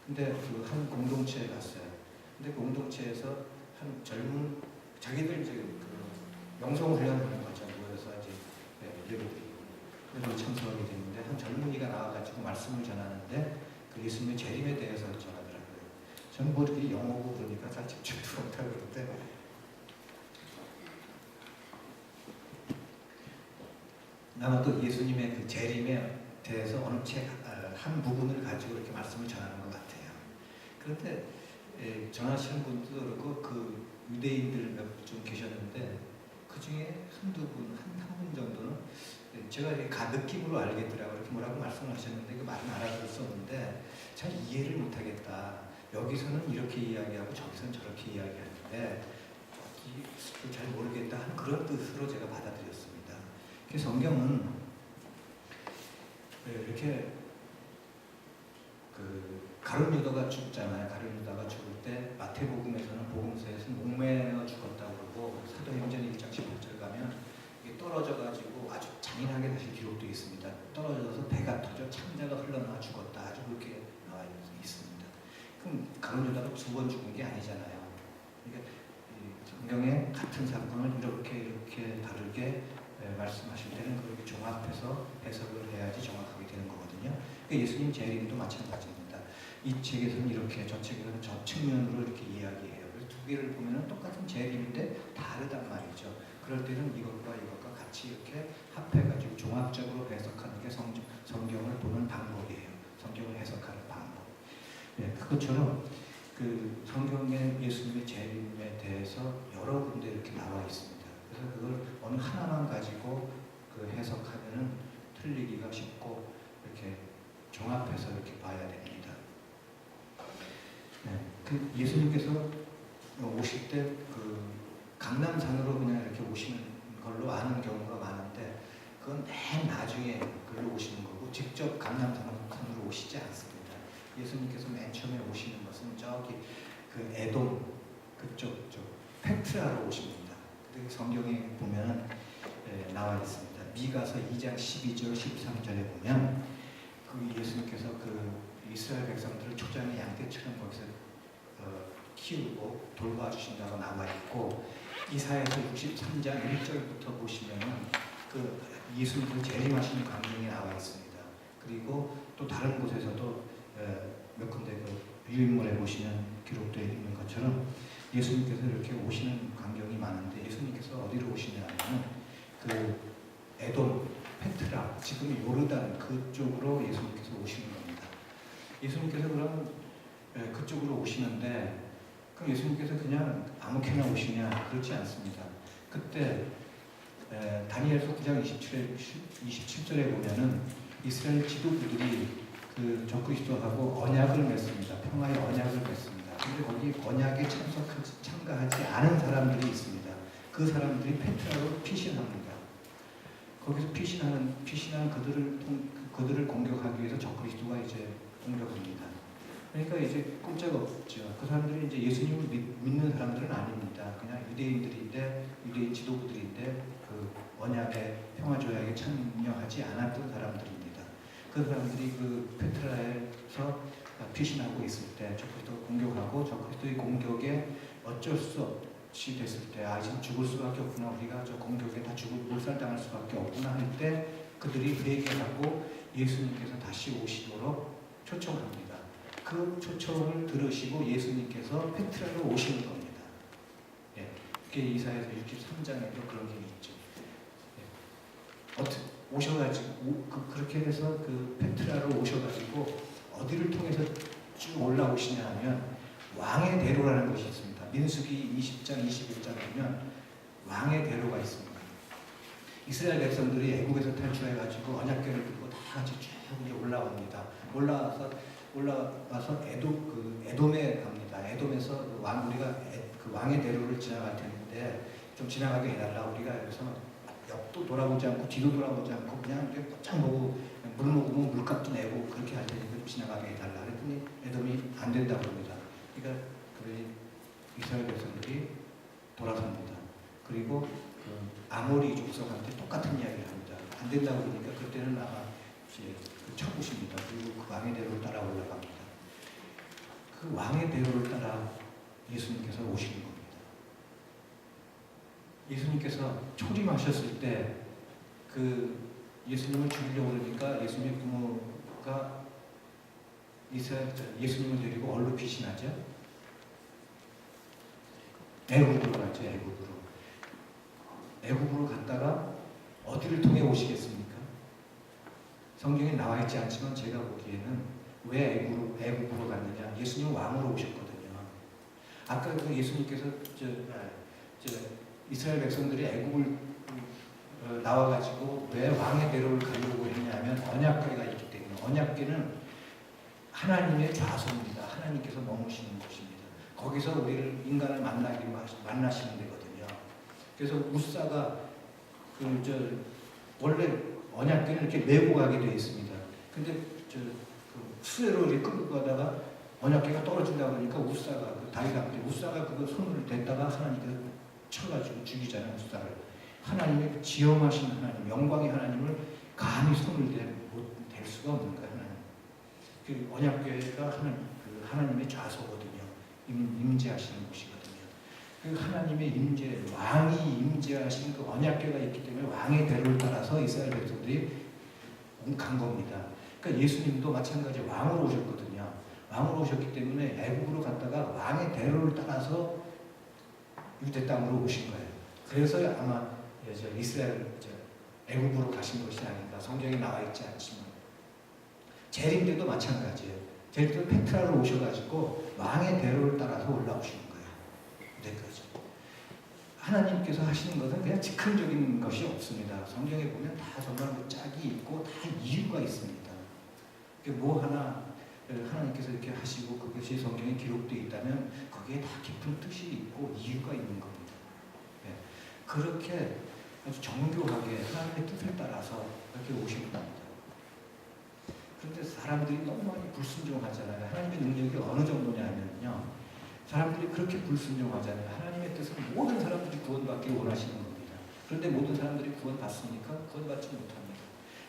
근데 그 한 공동체에 갔어요. 근데 공동체에서 한 젊은 자기들 이제 그 영성 훈련하는 거죠. 모여서 이제 예배드리고 참석하게 됐는데 한 젊은이가 나와가지고 말씀을 전하는데 그 예수님의 재림에 대해서 전하더라고요. 저는 뭐 이렇게 영어고 그러니까 잘 집중도 못하고 그런데 아마 또 예수님의 그 재림에 대해서 어느 한 부분을 가지고 이렇게 말씀을 전하는 것 같아요. 그런데 전하시는 분도 그렇고 그 유대인들 몇 분 계셨는데 그 중에 한두 분, 한 분 정도는 제가 느낌으로 알겠더라고요. 이렇게 뭐라고 말씀하셨는데 그 말은 알아들었었는데 잘 이해를 못하겠다. 여기서는 이렇게 이야기하고 저기서는 저렇게 이야기하는데 잘 모르겠다 하는 그런 뜻으로 제가 받아들였습니다. 그래서 성경은 이렇게 가룟 유다가 죽잖아요. 가룟 유다가 죽을 때 마태복음에서는 복음서에서는 목매어 죽었다고 그러고 사도행전 1장 11절 가면 이게 떨어져가지고 아주 잔인하게 다시 기록되어 있습니다. 떨어져서 배가 터져 창자가 흘러나와 죽었다. 아주 그렇게 나와 있습니다. 그럼 가룟 유다가 2번 죽은 게 아니잖아요. 그러니까 성경에 같은 사건을 이렇게 다르게 말씀하실 때는 그렇게 종합해서 해석을 해야지 정확하게 되는 거거든요. 예수님 재림도 마찬가지입니다. 이 책에서는 이렇게 저 책에서는 저 측면으로 이렇게 이야기해요. 그래서 두 개를 보면은 똑같은 재림인데 다르단 말이죠. 그럴 때는 이것과 같이 이렇게 합해가지고 종합적으로 해석하는 게 성경을 보는 방법이에요. 성경을 해석하는 방법. 그것처럼 그 성경의 예수님의 재림에 대해서 여러 군데 이렇게 나와 있습니다. 그래서 그걸 어느 하나만 가지고 그 해석하면은 틀리기가 쉽고 이렇게 종합해서 이렇게 봐야 됩니다. 그 예수님께서 오실 때 그 강남산으로 그냥 이렇게 오시는 걸로 아는 경우가 많은데 그건 맨 나중에 글로 오시는 거고 직접 강남산으로 오시지 않습니다. 예수님께서 맨 처음에 오시는 것은 저기 그 에돔 그쪽 페트라로 오십니다. 근데 성경에 보면 나와 있습니다. 미가서 2장 12절 13절에 보면 그 예수님께서 그 이스라엘 백성들을 초장의 양떼처럼 거기서 키우고 돌봐주신다고 나와 있고, 이사야서 63장 1절부터 보시면은 그 예수님을 재림하시는 광경이 나와 있습니다. 그리고 또 다른 곳에서도 몇 군데 그 유인물에 보시면 기록되어 있는 것처럼 예수님께서 이렇게 오시는 광경이 많은데, 예수님께서 어디로 오시냐면 그 에돔, 페트라, 지금 요르단 그쪽으로 예수님께서 오시는 겁니다. 예수님께서 그럼 그쪽으로 오시는데, 그럼 예수님께서 그냥 아무렇게나 오시냐? 그렇지 않습니다. 그때 다니엘서 9장 27절에 보면은 이스라엘 지도부들이 그 적그리스도하고 언약을 맺습니다. 평화의 언약을 맺습니다. 근데 거기 언약에 참가하지 않은 사람들이 있습니다. 그 사람들이 페트라로 피신합니다. 거기서 피신한 그들을 공격하기 위해서 적그리스도가 이제 공격합니다. 그러니까 이제 꼼짝없죠. 그 사람들이 이제 예수님을 믿는 사람들은 아닙니다. 그냥 유대인들인데, 유대인 지도부들인데 그 언약의 평화 조약에 참여하지 않았던 사람들입니다. 그 사람들이 그 페트라에서 피신하고 있을 때 적그리스도 공격하고, 적그리스도의 공격에 어쩔 수 없이 됐을 때, 지금 죽을 수밖에 없구나, 우리가 저 공격에 다 몰살당할 수밖에 없구나 할 때 그들이 회개하고 예수님께서 다시 오시도록 초청합니다. 그 초청을 들으시고 예수님께서 페트라로 오시는 겁니다. 그게 이사야서 63장에도 그런 게 있죠. 오셔가지고 그렇게 해서 그 페트라로 오셔가지고 어디를 통해서 쭉 올라오시냐 하면 왕의 대로라는 것이 있습니다. 민수기 20장 21장 보면 왕의 대로가 있습니다. 이스라엘 백성들이 애국에서 탈출해가지고 언약궤를 들고 다 같이 쭉 올라옵니다. 올라와서 에돔에 갑니다. 에돔에서 우리가 그 왕의 대로를 지나갈 텐데 좀 지나가게 해달라. 우리가 여기서 옆도 돌아보지 않고 뒤도 돌아보지 않고 그냥 이렇게 쫙 보고 물 먹으면 물값도 내고 그렇게 할 테니까 좀 지나가게 해달라. 그랬더니 에돔이 안 된다고 합니다. 그러니까 그 이스라엘 백성들이 돌아섭니다. 그리고 그 아모리 족속한테 똑같은 이야기를 합니다. 안 된다고 그러니까 그때는 아마 이제 쳐부십니다. 그리고 그 왕의 대로를 따라 올라갑니다. 그 왕의 대로를 따라 예수님께서 오시는 겁니다. 예수님께서 초림하셨을 때 그 예수님을 죽이려고 그러니까 예수님의 부모가 예수님을 데리고 어디로 피신하죠? 애굽으로 갔죠. 애굽으로 갔다가 어디를 통해 오시겠습니까? 성경에 나와 있지 않지만 제가 보기에는 왜 애굽으로 갔느냐? 예수님은 왕으로 오셨거든요. 아까 그 예수님께서 이스라엘 백성들이 애굽을 나와가지고 왜 왕의 대로를 가려고 했냐면 언약궤가 있기 때문에. 언약궤는 하나님의 좌소입니다. 하나님께서 머무시는 곳입니다. 거기서 우리를 인간을 만나시는 데거든요. 그래서 우사가 원래 언약궤는 이렇게 메고 가게 되어 있습니다. 근데 수레로 이렇게 끌고 가다가 언약궤가 떨어진다고 그러니까 우사가 다윗한테 우사가 그거 손을 댔다가 하나님께서 쳐가지고 죽이잖아요. 우사를. 하나님의 지엄하신 하나님, 영광의 하나님을 감히 손을 댈 수가 없는 거예요. 하나님. 그 언약궤가 하나님의 좌소거든요. 임재하시는 곳이거든요. 그 하나님의 임재, 왕이 임재하신 그 언약궤가 있기 때문에 왕의 대로를 따라서 이스라엘 백성들이 간 겁니다. 그러니까 예수님도 마찬가지 왕으로 오셨거든요. 왕으로 오셨기 때문에 애굽으로 갔다가 왕의 대로를 따라서 유대 땅으로 오신 거예요. 그래서 아마 이스라엘 애굽으로 가신 것이 아닌가. 성경에 나와 있지 않지만 재림 때도 마찬가지예요. 재림 때도 페트라로 오셔가지고 왕의 대로를 따라서 올라오시는 거예요. 여기까지. 하나님께서 하시는 것은 그냥 즉흥적인 것이 없습니다. 성경에 보면 다 정말 짝이 있고 다 이유가 있습니다. 뭐 하나 하나님께서 이렇게 하시고 그것이 성경에 기록되어 있다면 거기에 다 깊은 뜻이 있고 이유가 있는 겁니다. 그렇게 아주 정교하게 하나님의 뜻을 따라서 이렇게 오신 겁니다. 그런데 사람들이 너무 많이 불순종하잖아요. 하나님의 능력이 어느 정도냐면요. 사람들이 그렇게 불순종하잖아요. 하나님의 뜻은 모든 사람들이 구원받기를 원하시는 겁니다. 그런데 모든 사람들이 구원받습니까? 구원받지 못합니다.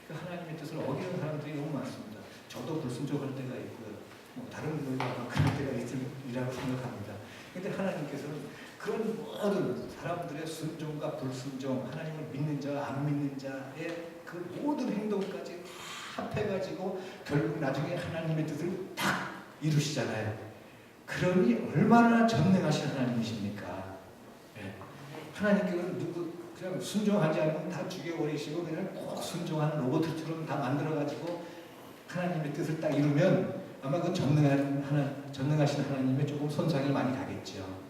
그 하나님의 뜻을 어기는 사람들이 너무 많습니다. 저도 불순종할 때가 있고요. 뭐 다른 분들도 아마 그럴 때가 있으리라고 생각합니다. 그런데 하나님께서는 그런 모든 사람들의 순종과 불순종, 하나님을 믿는 자, 안 믿는 자의 그 모든 행동까지 다 합해가지고 결국 나중에 하나님의 뜻을 딱 이루시잖아요. 그러니 얼마나 전능하신 하나님이십니까? 네. 하나님께서는 누구 그냥 순종하지 않으면 다 죽여버리시고 그냥 꼭 순종하는 로봇처럼 다 만들어가지고 하나님의 뜻을 딱 이루면 아마 그 전능하신 하나님의 조금 손상이 많이 가겠죠.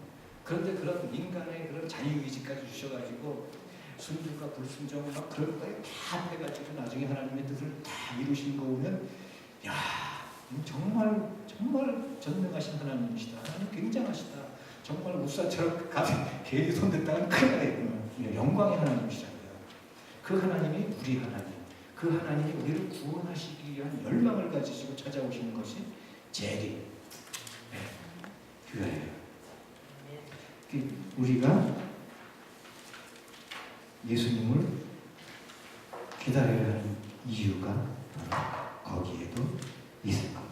그런데 그런 인간의 그런 자유의지까지 주셔가지고 순종과 불순종 막 그런 거에 다 해가지고 나중에 하나님의 뜻을 다 이루신 거 보면 야 정말 전능하신 하나님이시다. 하나님 굉장하시다. 정말 우사처럼 가슴에 개에 손댔다가 큰일 나겠구나. 영광의 하나님이시라고요. 그 하나님이 우리 하나님. 그 하나님이 우리를 구원하시기 위한 열망을 가지시고 찾아오시는 것이 재림, 교회예요. 우리가 예수님을 기다려야 하는 이유가 바로 거기에도 있을 겁니다.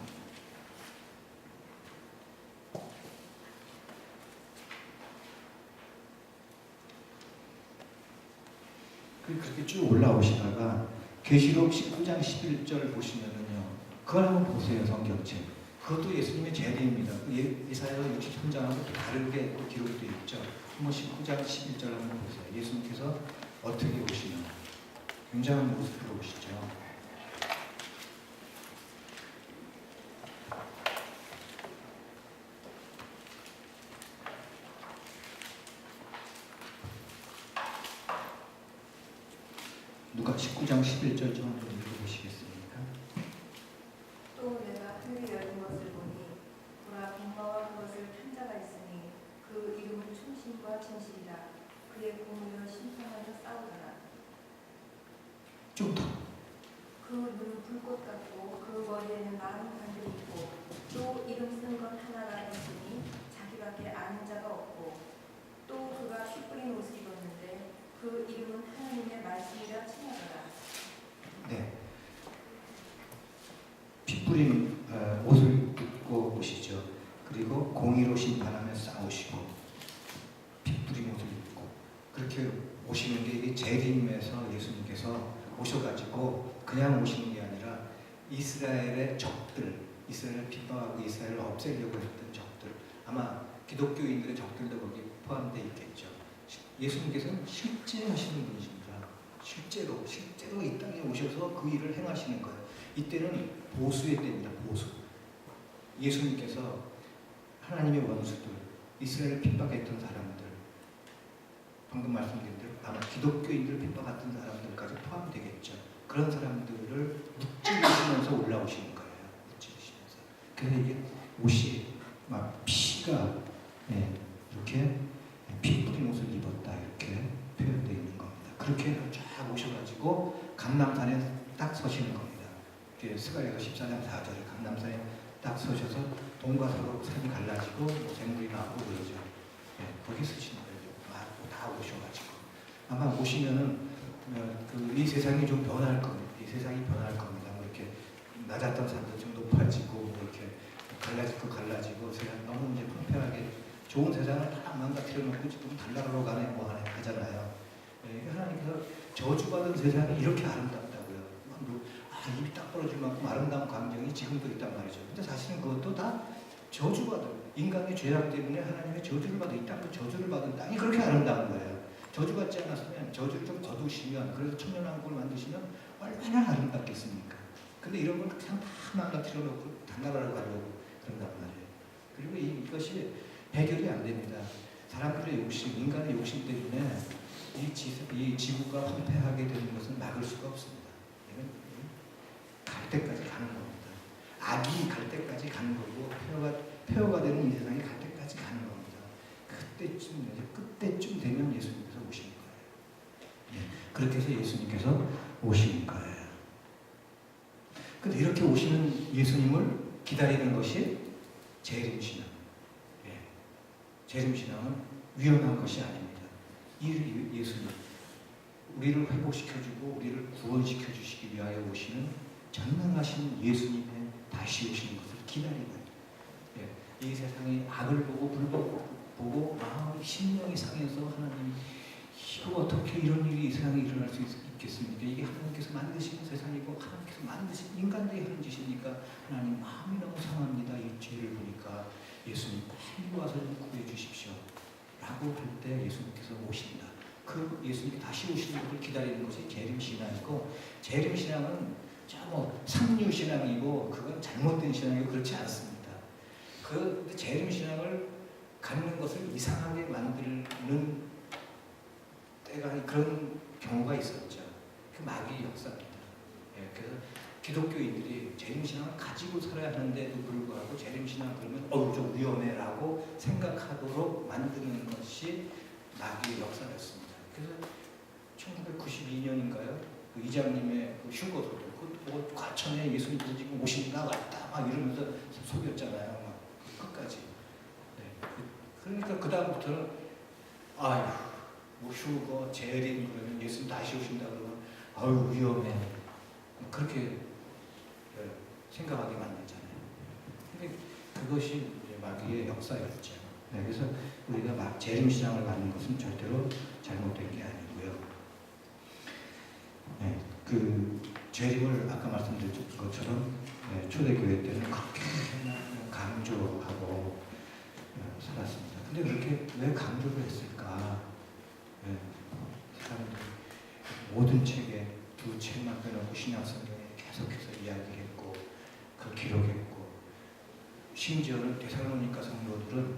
그렇게 쭉 올라오시다가 계시록 19장 11절 보시면은요, 그걸 한번 보세요. 성경책. 그것도 예수님의 재림입니다. 이사야 63장하고 다르게 또 기록되어 있죠. 한번 19장 11절 한번 보세요. 예수님께서 어떻게 오시나 굉장한 모습으로 오시죠. 누가 19장 11절 좀 한번 읽어보시겠습니까? 또 내가 하늘이 열린 것을 보니 보라 백마와 그것을 탄 자가 있으니 그 이름은 충신과 진실이라. 그의 공의로 심판하며 싸우더라. 좀 더. 그 눈은 불꽃 같고 그 머리에는 많은 관들이 있고 또 이름 쓴 것 하나가 있으니 자기밖에 아는 자가 없고 또 그가 피 뿌린 옷을 입었는데 그 이름은 하나님의 말씀이라 칭하더라. 네. 피 뿌린 옷을 입고 오시죠. 그리고 공의로 심판하며 싸우시고 피 뿌린 옷을 입고 그렇게 오시는 게 이게 재림에서 예수님께서 오셔가지고 그냥 오시는 게 아니라 이스라엘의 적들, 이스라엘을 핍박하고 이스라엘을 없애려고 했던 적들, 아마 기독교인들의 적들도 거기 포함되어 있겠죠. 예수님께서는 실제 하시는 분이십니다. 실제로 이 땅에 오셔서 그 일을 행하시는 거예요. 이때는 보수의 때입니다. 보수. 예수님께서 하나님의 원수들, 이스라엘을 핍박했던 사람들, 방금 말씀드린 대로 아마 기독교인들을 핍박했던 사람들까지 포함되겠죠. 그런 사람들을 묵찌르시면서 올라오시는 거예요. 묵찌르시면서. 그래서 이게 옷이 막 피가 이렇게 피 뿌린 옷을 입었다 이렇게 표현되어 있는 겁니다. 그렇게 쫙 오셔가지고 감람산에 딱 서시는 겁니다. 스가랴서 14장 4절에 감람산에 딱 서셔서 동과 서로 산이 갈라지고 샘물이 나고 그러죠. 거기 서시는 거예요. 다 오셔가지고 아마 오시면은 이 세상이 좀 변할 겁니다. 이 세상이 변할 겁니다. 뭐 이렇게 낮았던 산도 좀 높아지고 뭐 이렇게 갈라지고 세상 너무 이제 평평하게 좋은 세상을 다 망가뜨려 놓고 지금 달나라로 가네 뭐 하네 하잖아요. 하나님께서 저주받은 세상이 이렇게 아름답다고요. 입이 딱 벌어질 만큼 아름다운 광경이 지금도 있단 말이죠. 근데 사실은 그것도 다 저주받은 인간의 죄악 때문에 하나님의 저주를 받은 이 땅도 저주를 받은 땅이 그렇게 아름다운 거예요. 저주받지 않았으면 저주를 좀 거두시면 그래서 천연왕국을 만드시면 얼마나 아름답겠습니까? 근데 이런 걸 그냥 다 망가뜨려 놓고 달나라로 가려고 그런단 말이에요. 그리고 이것이 해결이 안 됩니다. 사람들의 욕심, 인간의 욕심 때문에 이 지구가 황폐하게 되는 것은 막을 수가 없습니다. 갈 때까지 가는 겁니다. 악이 갈 때까지 가는 거고 폐허가 되는 이 세상이 갈 때까지 가는 겁니다. 그때쯤 되면 예수님께서 오시는 거예요. 그렇게 해서 예수님께서 오시는 거예요. 근데 이렇게 오시는 예수님을 기다리는 것이 재림신앙. 재림신앙은 위험한 것이 아닙니다. 이 예수님, 우리를 회복시켜주고 우리를 구원시켜 주시기 위하여 오시는 전능하신 예수님의 다시 오시는 것을 기다리는, 이 세상의 악을 보고 보고 마음이 심령이 상해서 하나님, 이거 어떻게 이런 일이 이 세상에 일어날 수 있겠습니까? 이게 하나님께서 만드신 세상이고 하나님께서 만드신 인간들이 하는 짓이니까 하나님 마음이 너무 상합니다. 이 죄를 보니까 예수님 빨리 와서 좀 구해 주십시오 라고 할 때 예수님께서 오신다. 그 예수님이 다시 오시는 것을 기다리는 것이 재림신앙이고, 재림신앙은 뭐 상류신앙이고 그건 잘못된 신앙이고 그렇지 않습니다. 그 재림신앙을 갖는 것을 이상하게 만드는 때가 그런 경우가 있었죠. 그 마귀의 역사입니다. 그래서 기독교인들이 재림신앙을 가지고 살아야 하는데도 불구하고 재림신앙 그러면 좀 위험해라고 생각하도록 만드는 것이 마귀의 역사였습니다. 그래서 1992년인가요? 그 이장님의 그 휴거소도 뭐 과천에 예수님께서 지금 오신다 왔다 막 이러면서 속였잖아요. 막 끝까지. 그러니까 그 다음부터는 아유 뭐 휴거 재림 그러면 예수님 다시 오신다 그러면 아유 위험해. 그렇게 생각하게 만들잖아요. 근데 그것이 이제 마귀의 역사였죠. 그래서 우리가 막 재림신앙을 갖는 것은 절대로 잘못된 게 아니고요. 그 재림을 아까 말씀드린 것처럼 초대교회 때는 그렇게 강조하고 살았습니다. 근데 그렇게 왜 강조를 했을까? 사람들이 모든 책에 두 책만 빼놓고 신약성경에 계속해서 이야기했고 그 기록했고, 심지어는 데살로니가 성도들은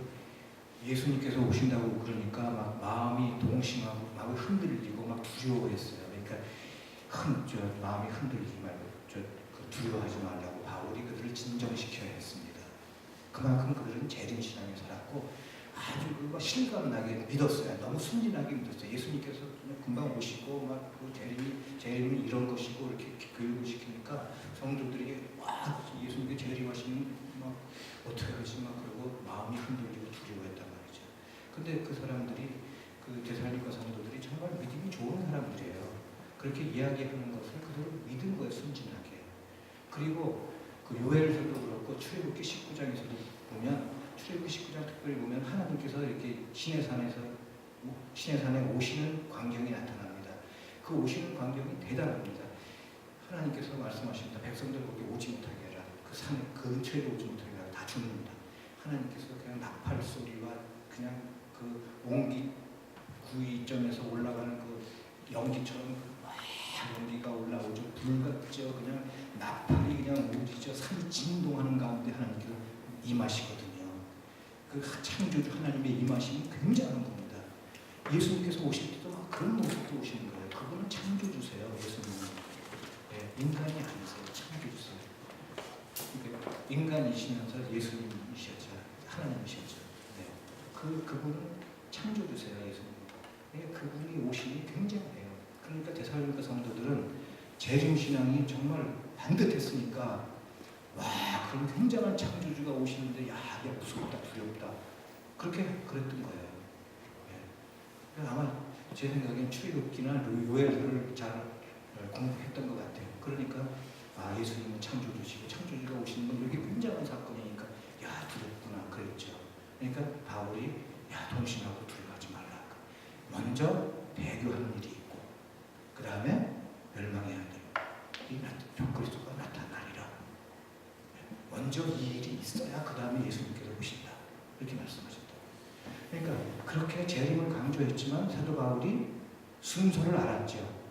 예수님께서 오신다고 그러니까 막 마음이 동심하고 막 흔들리고 막 두려워했어요. 그러니까 마음이 흔들리지 말고 두려워하지 말라고 바울이 그들을 진정시켜야 했습니다. 그만큼 그들은 재림신앙에 살았고 아주 그거 실감나게 믿었어요. 너무 순진하게 믿었어요. 예수님께서 그냥 금방 오시고 막 그 재림이 이런 것이고 이렇게 교육을 시키니까 성도들이 와 예수님께 재림하시면 막 어떻게 하지 막 그러고 마음이 흔들리고 두려워했단 말이죠. 근데 그 사람들이 그 데살로니가 성도들이 정말 믿음이 좋은 사람들이에요. 그렇게 이야기하는 것을 그대로 믿은 거예요, 순진하게. 그리고 그 요엘서도 그렇고 출애굽기 19장에서도 보면, 출애굽기 19장 특별히 보면 하나님께서 이렇게 시내산에 오시는 광경이 나타납니다. 그 오시는 광경이 대단합니다. 하나님께서 말씀하십니다. 백성들 거기 오지 못하게 해라. 그 산에 근처에 오지 못하게 해라. 다 죽는다. 하나님께서 그냥 나팔 소리와 그냥 그 옹기 구이점에서 올라가는 그 연기처럼 연기가 올라오죠. 불같죠. 그냥 나팔이 그냥 오지죠. 산이 진동하는 가운데 하나님께서 임하시거든요. 그 창조주 하나님의 임하심이 굉장한 겁니다. 예수님께서 오실 때도 막 그런 모습도 오시는 거예요. 그분은 창조주세요. 예수님은. 인간이 아니세요. 창조주세요. 그러니까 인간이시면서 예수님이셨죠. 하나님이셨죠. 그분은 창조주세요. 예수님. 그분이 오심이 굉장해요. 그러니까 데살로니가 성도들은 재림신앙이 정말 반듯했으니까 와 그럼 굉장한 창조주가 오시는데 야 이게 무섭다 두렵다 그렇게 그랬던 거예요. 아마 제 생각엔 출애굽기나 요엘을 잘 공부했던 것 같아요. 그러니까 예수님은 창조주시고 창조주가 오시는 건 이게 굉장한 사건이니까 야 두렵구나 그랬죠. 그러니까 바울이 야 동심하고 두려워하지 말라. 먼저 배교하는 일이 있고 그 다음에 멸망해야 돼. 이 적그리스도가 나타나리라. 먼저 이 일이 있어야 그 다음에 예수님께서 오신다. 이렇게 말씀하셨다. 그러니까 그렇게 재림을 강조했지만 사도 바울이 순서를 알았죠.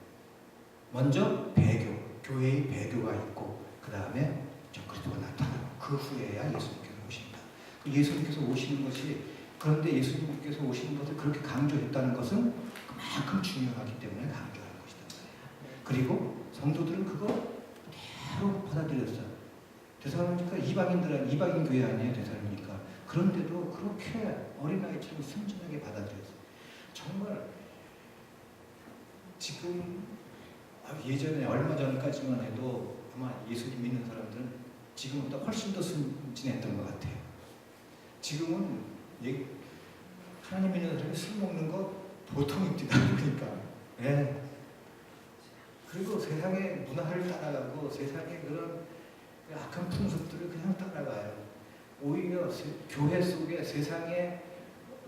먼저 배교, 교회의 배교가 있고 그 다음에 적그리스도가 나타나고 그 후에야 예수님께서 오신다. 예수님께서 오시는 것이, 그런데 예수님께서 오시는 것을 그렇게 강조했다는 것은 그만큼 중요하기 때문에 강조하는 것이다. 그리고 성도들은 그거 그대로 받아들였어요. 데살로니가 이방인 교회 아니에요, 데살로니가. 그런데도 그렇게 어린아이처럼 순진하게 받아들였어요. 정말 지금 예전에 얼마 전까지만 해도 아마 예수님 믿는 사람들은 지금보다 훨씬 더 순진했던 것 같아요. 지금은 하나님 믿는 사람이 술 먹는 거 보통입니다. 그러니까. 예. 그리고 세상의 문화를 따라가고 세상의 그런 악한 풍습들을 그냥 따라가요. 오히려 교회 속에 세상의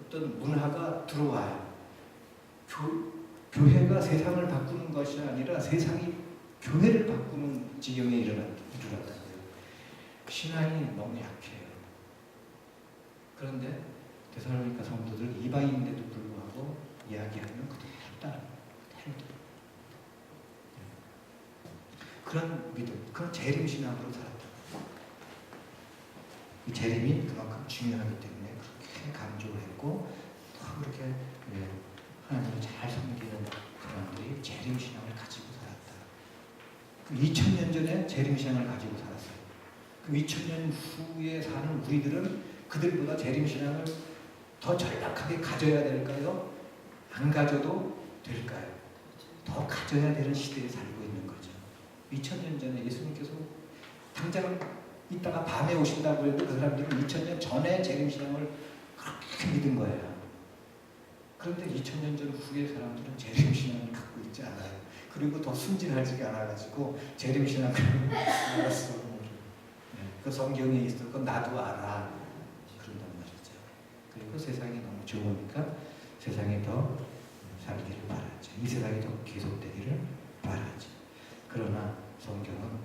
어떤 문화가 들어와요. 교회가 세상을 바꾸는 것이 아니라 세상이 교회를 바꾸는 지경에 이르렀다고요. 신앙이 너무 약해요. 그런데 데살로니가 성도들 이방인인데도 불구하고 이야기하면 그대로 따릅니다. 그런 믿음, 그런 재림신앙으로 살았다. 이 재림이 그만큼 중요하기 때문에 그렇게 강조를 했고 또 그렇게 하나님을 잘 섬기는 사람들이 재림신앙을 가지고 살았다. 그 2000년 전에 재림신앙을 가지고 살았어요. 그 2000년 후에 사는 우리들은 그들보다 재림신앙을 더 절박하게 가져야 될까요? 안 가져도 될까요? 더 가져야 되는 시대에 살고 있는 거죠. 2000년 전에 예수님께서 당장 이따가 밤에 오신다고 해도 그 사람들은 2000년 전에 재림신앙을 그렇게 믿은 거예요. 그런데 2000년 전 후의 사람들은 재림신앙을 갖고 있지 않아요. 그리고 더 순진하지가 않아가지고 재림신앙을 알았어. 그 성경에 있을 건 나도 알아. 그런단 말이죠. 그리고 세상이 너무 좋으니까 세상에 더 살기를 바라죠. 이 세상이 더 계속되기를 바라죠. 그러나 성경은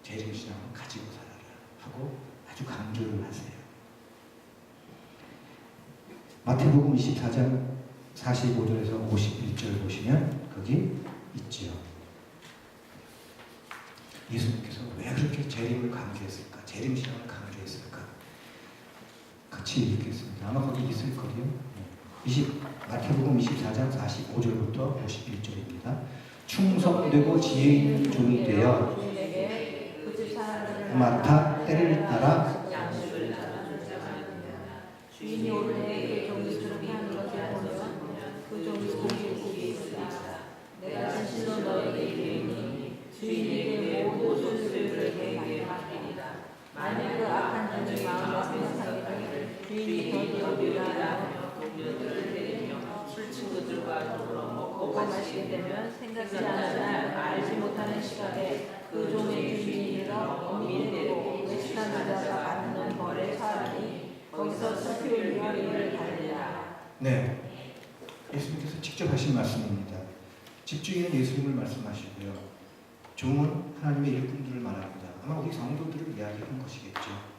재림신앙을 가지고 살아라 하고 아주 강조를 하세요. 마태복음 24장 45절에서 51절 보시면 거기 있지요. 예수님께서 왜 그렇게 재림을 강조했을까? 재림신앙을 강조했을까? 같이 읽겠습니다. 아마 거기 있을 거예요. 마태복음 24장 45절부터 51절입니다. 충성되고 지혜 있는 종이 되어 맡아 때를 따라 주인이 오르내 그 종이 그렇게 하는 것을 보면 그 종이 고기에 있으리라. 내가 진실로 너에게 이르노니 주인에게 모든 소유를 내게 맡기리라. 만약 그 악한 종이 마음에 생각하기를 주인이 더디오리라 하며 동료들을 데리며 술친구들과 더불어 먹고 마시게 되면 생각지 않으나 알지 못하는 시각에 그 종의 주인이 이르러 엄밀히 내리고 외식한 자가 받는 벌에 사하니 거기서 슬피 흘리며 이를 달리라. 네, 예수님께서 직접 하신 말씀입니다. 집주인은 예수님을 말씀하시고요. 종은 하나님의 일꾼들을 말합니다. 아마 우리 성도들을 이야기한 것이겠죠.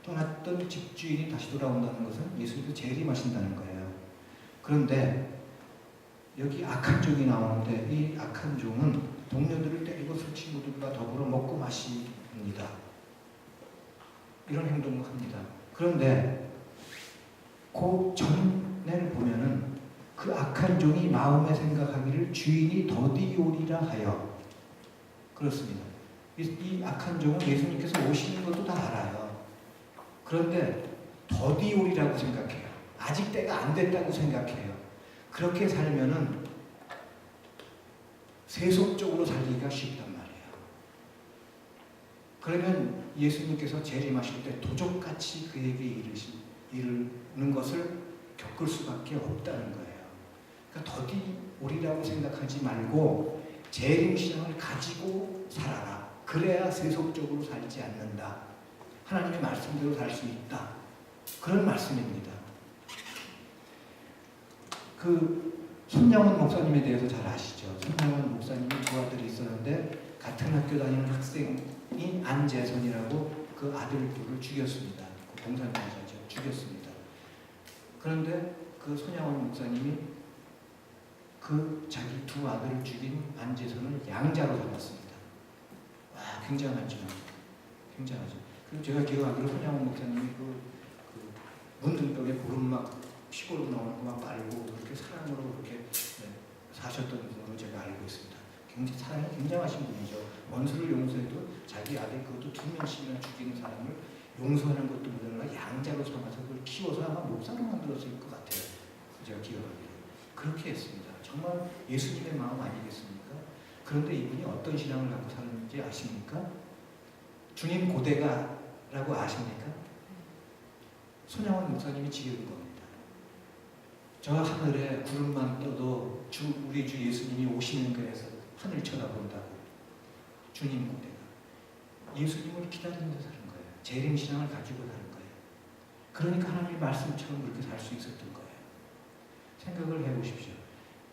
떠났던 집주인이 다시 돌아온다는 것은 예수님께서 재림하신다는 거예요. 그런데 여기 악한 종이 나오는데 이 악한 종은 동료들을 때리고 술 친구들과 더불어 먹고 마십니다. 이런 행동을 합니다. 그런데 그 전에를 보면은 그 악한 종이 마음에 생각하기를 주인이 더디오리라 하여 그렇습니다. 이 악한 종은 예수님께서 오시는 것도 다 알아요. 그런데 더디오리라고 생각해요. 아직 때가 안 됐다고 생각해요. 그렇게 살면은 세속적으로 살기가 쉽단 말이에요. 그러면 예수님께서 재림하실 때 도적같이 그에게 이르는 것을 겪을 수밖에 없다는 거예요. 그러니까 더디오리라고 생각하지 말고 재림신앙을 가지고 살아라. 그래야 세속적으로 살지 않는다. 하나님의 말씀대로 살 수 있다. 그런 말씀입니다. 손양원 목사님에 대해서 잘 아시죠? 손양원 목사님이 두 아들이 있었는데 같은 학교 다니는 학생이 안재선이라고 그 아들 둘을 죽였습니다. 그 공산주의자죠. 죽였습니다. 그런데 그 손양원 목사님이 그 자기 두 아들을 죽인 안재선을 양자로 잡았습니다. 와, 굉장하죠. 굉장하죠. 그리고 제가 기억하기로 손양원 목사님이 그 문등벽에 보름막 시골로 나오는 거 막 빨고 그렇게 사랑으로 그렇게 사셨던 분으로 제가 알고 있습니다. 굉장히 사랑이 굉장하신 분이죠. 원수를 용서해도 자기 아들 그것도 2명씩이나 죽이는 사람을 용서하는 것도 모자라 양자로 삼아서 그걸 키워서 아마 목사로 만들었을 것 같아요. 제가 기억하기로 그렇게 했습니다. 정말 예수님의 마음 아니겠습니까? 그런데 이분이 어떤 신앙을 갖고 사는지 아십니까? 주님 고대가라고 아십니까? 손양원 목사님이 지은 겁니다. 저 하늘에 구름만 떠도 우리 주 예수님이 오시는 거에서 하늘 쳐다본다고. 주님 무대가 예수님을 기다리면서 사는 거예요. 재림신앙을 가지고 사는 거예요. 그러니까 하나님의 말씀처럼 그렇게 살 수 있었던 거예요. 생각을 해보십시오.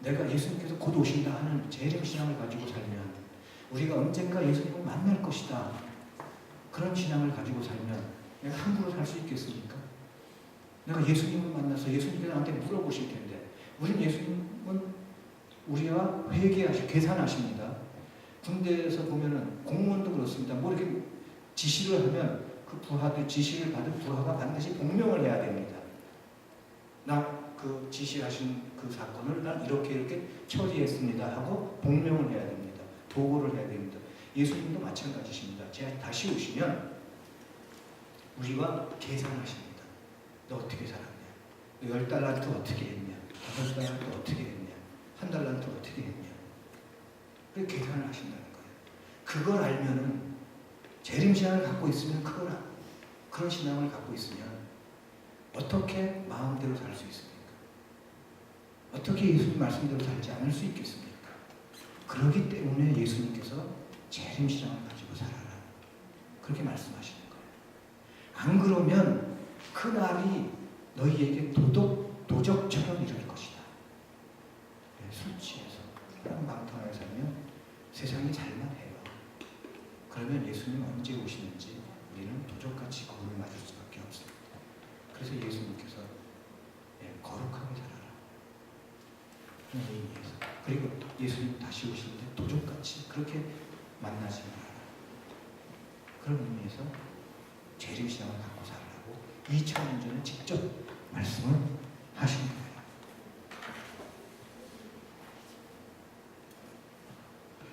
내가 예수님께서 곧 오신다 하는 재림신앙을 가지고 살면, 우리가 언젠가 예수님을 만날 것이다, 그런 신앙을 가지고 살면 내가 함부로 살 수 있겠습니까? 내가 예수님을 만나서 예수님께서 나한테 물어보실 텐데, 우리는 예수님은 우리와 계산하십니다. 군대에서 보면은 공무원도 그렇습니다. 뭐 이렇게 지시를 하면 그 부하들, 지시를 받은 부하가 반드시 복명을 해야 됩니다. 나 그 지시하신 그 사건을 난 이렇게 처리했습니다 하고 복명을 해야 됩니다. 도고를 해야 됩니다. 예수님도 마찬가지십니다. 제가 다시 오시면 우리와 계산하십니다. 너 어떻게 살았냐? 너 10달란트 어떻게 했냐? 5달란트 어떻게 했냐? 1달란트 어떻게 했냐? 그렇게 계산을 하신다는 거예요. 그걸 알면은, 재림신앙을 갖고 있으면, 그런 신앙을 갖고 있으면 어떻게 마음대로 살 수 있습니까? 어떻게 예수님 말씀대로 살지 않을 수 있겠습니까? 그렇기 때문에 예수님께서 재림신앙을 가지고 살아라, 그렇게 말씀하시는 거예요. 안 그러면 그 날이 너희에게 도적처럼 이를 것이다. 술 취해서 방탕하게 살면 세상이 잘만 해요. 그러면 예수님 언제 오시는지 우리는 도적같이 거울을 맞을 수밖에 없습니다. 그래서 예수님께서 거룩하게 살아라, 그런 의미에서, 그리고 예수님 다시 오시는데 도적같이 그렇게 만나지 말아라, 그런 의미에서 재림신앙을 갖고 살라고 2000년 전에 직접 말씀을 하신 거예요.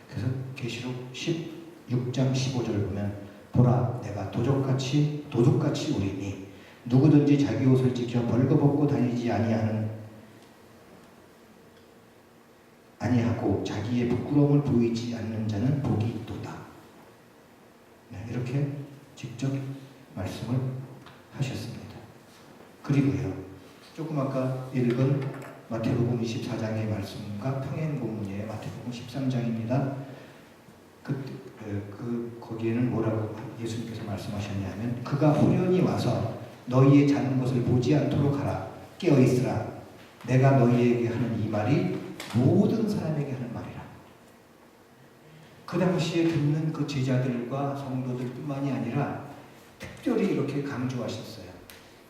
그래서 계시록 16장 15절 보면, 보라 내가 도둑같이 오리니 누구든지 자기 옷을 지켜 벌거벗고 다니지 아니하고 자기의 부끄러움을 보이지 않는 자는 복이 있도다. 이렇게 직접 말씀을 하셨습니다. 그리고요, 조금 아까 읽은 마태복음 24장의 말씀과 평행 본문의 마태복음 13장입니다. 거기에는 뭐라고 예수님께서 말씀하셨냐면, 그가 후련히 와서 너희의 자는 것을 보지 않도록 하라. 깨어 있으라. 내가 너희에게 하는 이 말이 모든 사람에게 하는 말이라. 그 당시에 듣는 그 제자들과 성도들뿐만이 아니라 특별히 이렇게 강조하셨어요.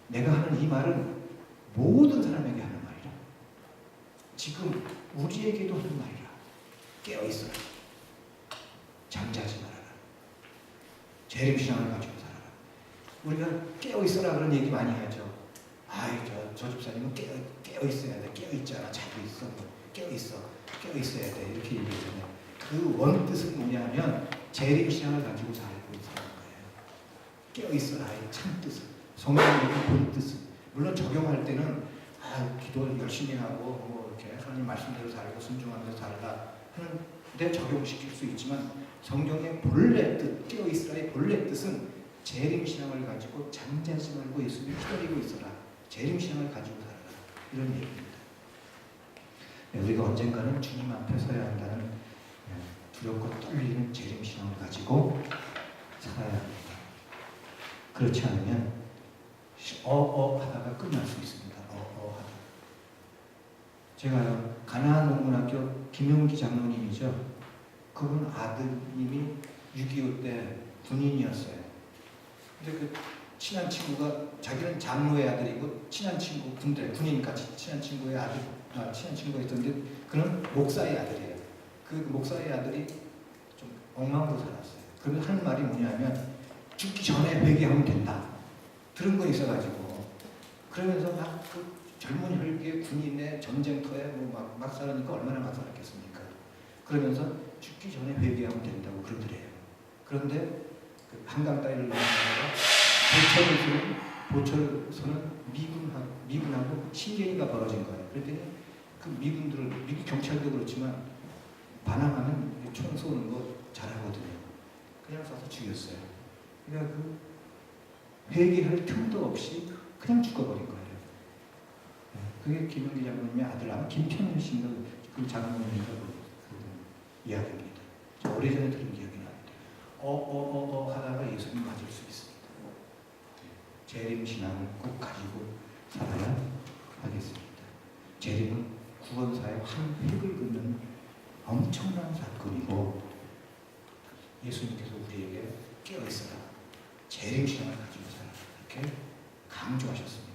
내가 하는 이 말은 모든 사람에게 하는 말이라. 지금 우리에게도 하는 말이라. 깨어 있으라. 잠자지 말아라. 재림신앙을 가지고 살아라. 우리가 깨어 있어라 그런 얘기 많이 하죠. 아이 저 집사님은 깨어 있어야 돼. 깨어 있잖아. 자고 있어. 깨어 있어야 돼. 이렇게 얘기하잖아요. 그 원뜻은 뭐냐면 재림신앙을 가지고 살고 있는 거예요. 깨어 있어라의 참 뜻은, 성경의 본 뜻은, 물론 적용할 때는 기도 열심히 하고 뭐 이렇게 하나님 말씀대로 살고 순종하면서 살라 하는데 적용시킬 수 있지만, 성경의 본래 뜻, 깨어 있으라의 본래 뜻은 재림신앙을 가지고 잠자지 말고 예수님을 기다리고 있어라. 재림신앙을 가지고 살아라. 이런 얘기입니다. 우리가 언젠가는 주님 앞에 서야 한다는 두렵고 떨리는 재림신앙을 가지고 살아야 합니다. 그렇지 않으면 하다가 끝날 수 있습니다. 하다. 제가 가나안 농문학교 김용기 장로님이죠. 그분 아드님이 6.25 때 군인이었어요. 근데 그 친한 친구가, 자기는 장로의 아들이고 친한 친구, 군인 같이 친한 친구의 친한 친구가 있었는데 그는 목사의 아들이에요. 그 목사의 아들이 좀 엉망으로 살았어요. 그러면 하는 말이 뭐냐면, 죽기 전에 회개하면 된다. 들은 거 있어가지고, 그러면서 막 그 젊은 혈기의 군인의 전쟁터에 막 살으니까 얼마나 막 살았겠습니까? 그러면서 죽기 전에 회개하면 된다고 그러더래요. 그런데 그 한강 따위를 넘어가다가 보철소는 미군하고 신경이가 벌어진 거예요. 그랬더니 그 미국 경찰도 그렇지만 반항하면 총 쏘는 거 잘하거든요. 그냥 쏴서 죽였어요. 그러니까 그 회개할 틈도 없이 그냥 죽어버린 거예요. 그게 김영기 장로님의 아들 아마 김태년 씨인가 그 장로님인가 그 이야기입니다. 저 오래전에 들은 기억이 나는데 하다가 예수님 맞을 수 있습니다. 재림 신앙을 꼭 가지고 살아야 하겠습니다. 재림은 구원사의 한 획을 긋는 엄청난 사건이고 예수님께서 우리에게 깨어있어라. 재림 신앙을 가지고 살아라. 이렇게 강조하셨습니다.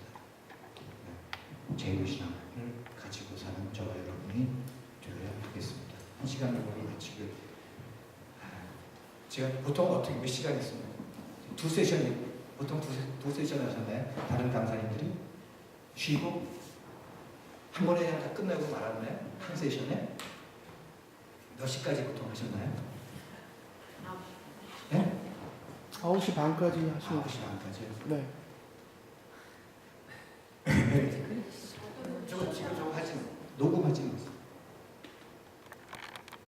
재림 신앙을 가지고 사는 저와 여러분이 되어야 하겠습니다. 한 시간을 우리 마치고 제가 보통 어떻게 몇 시간 있습니까? 두 세션이 보통 두 세션 하셨나요? 다른 강사님들이 쉬고 한 번에 그냥 다 끝나고 말았나요? 한 세션에 몇 시까지 보통 하셨나요? 네? 9시 반까지 하시면 9시 반까지. 네.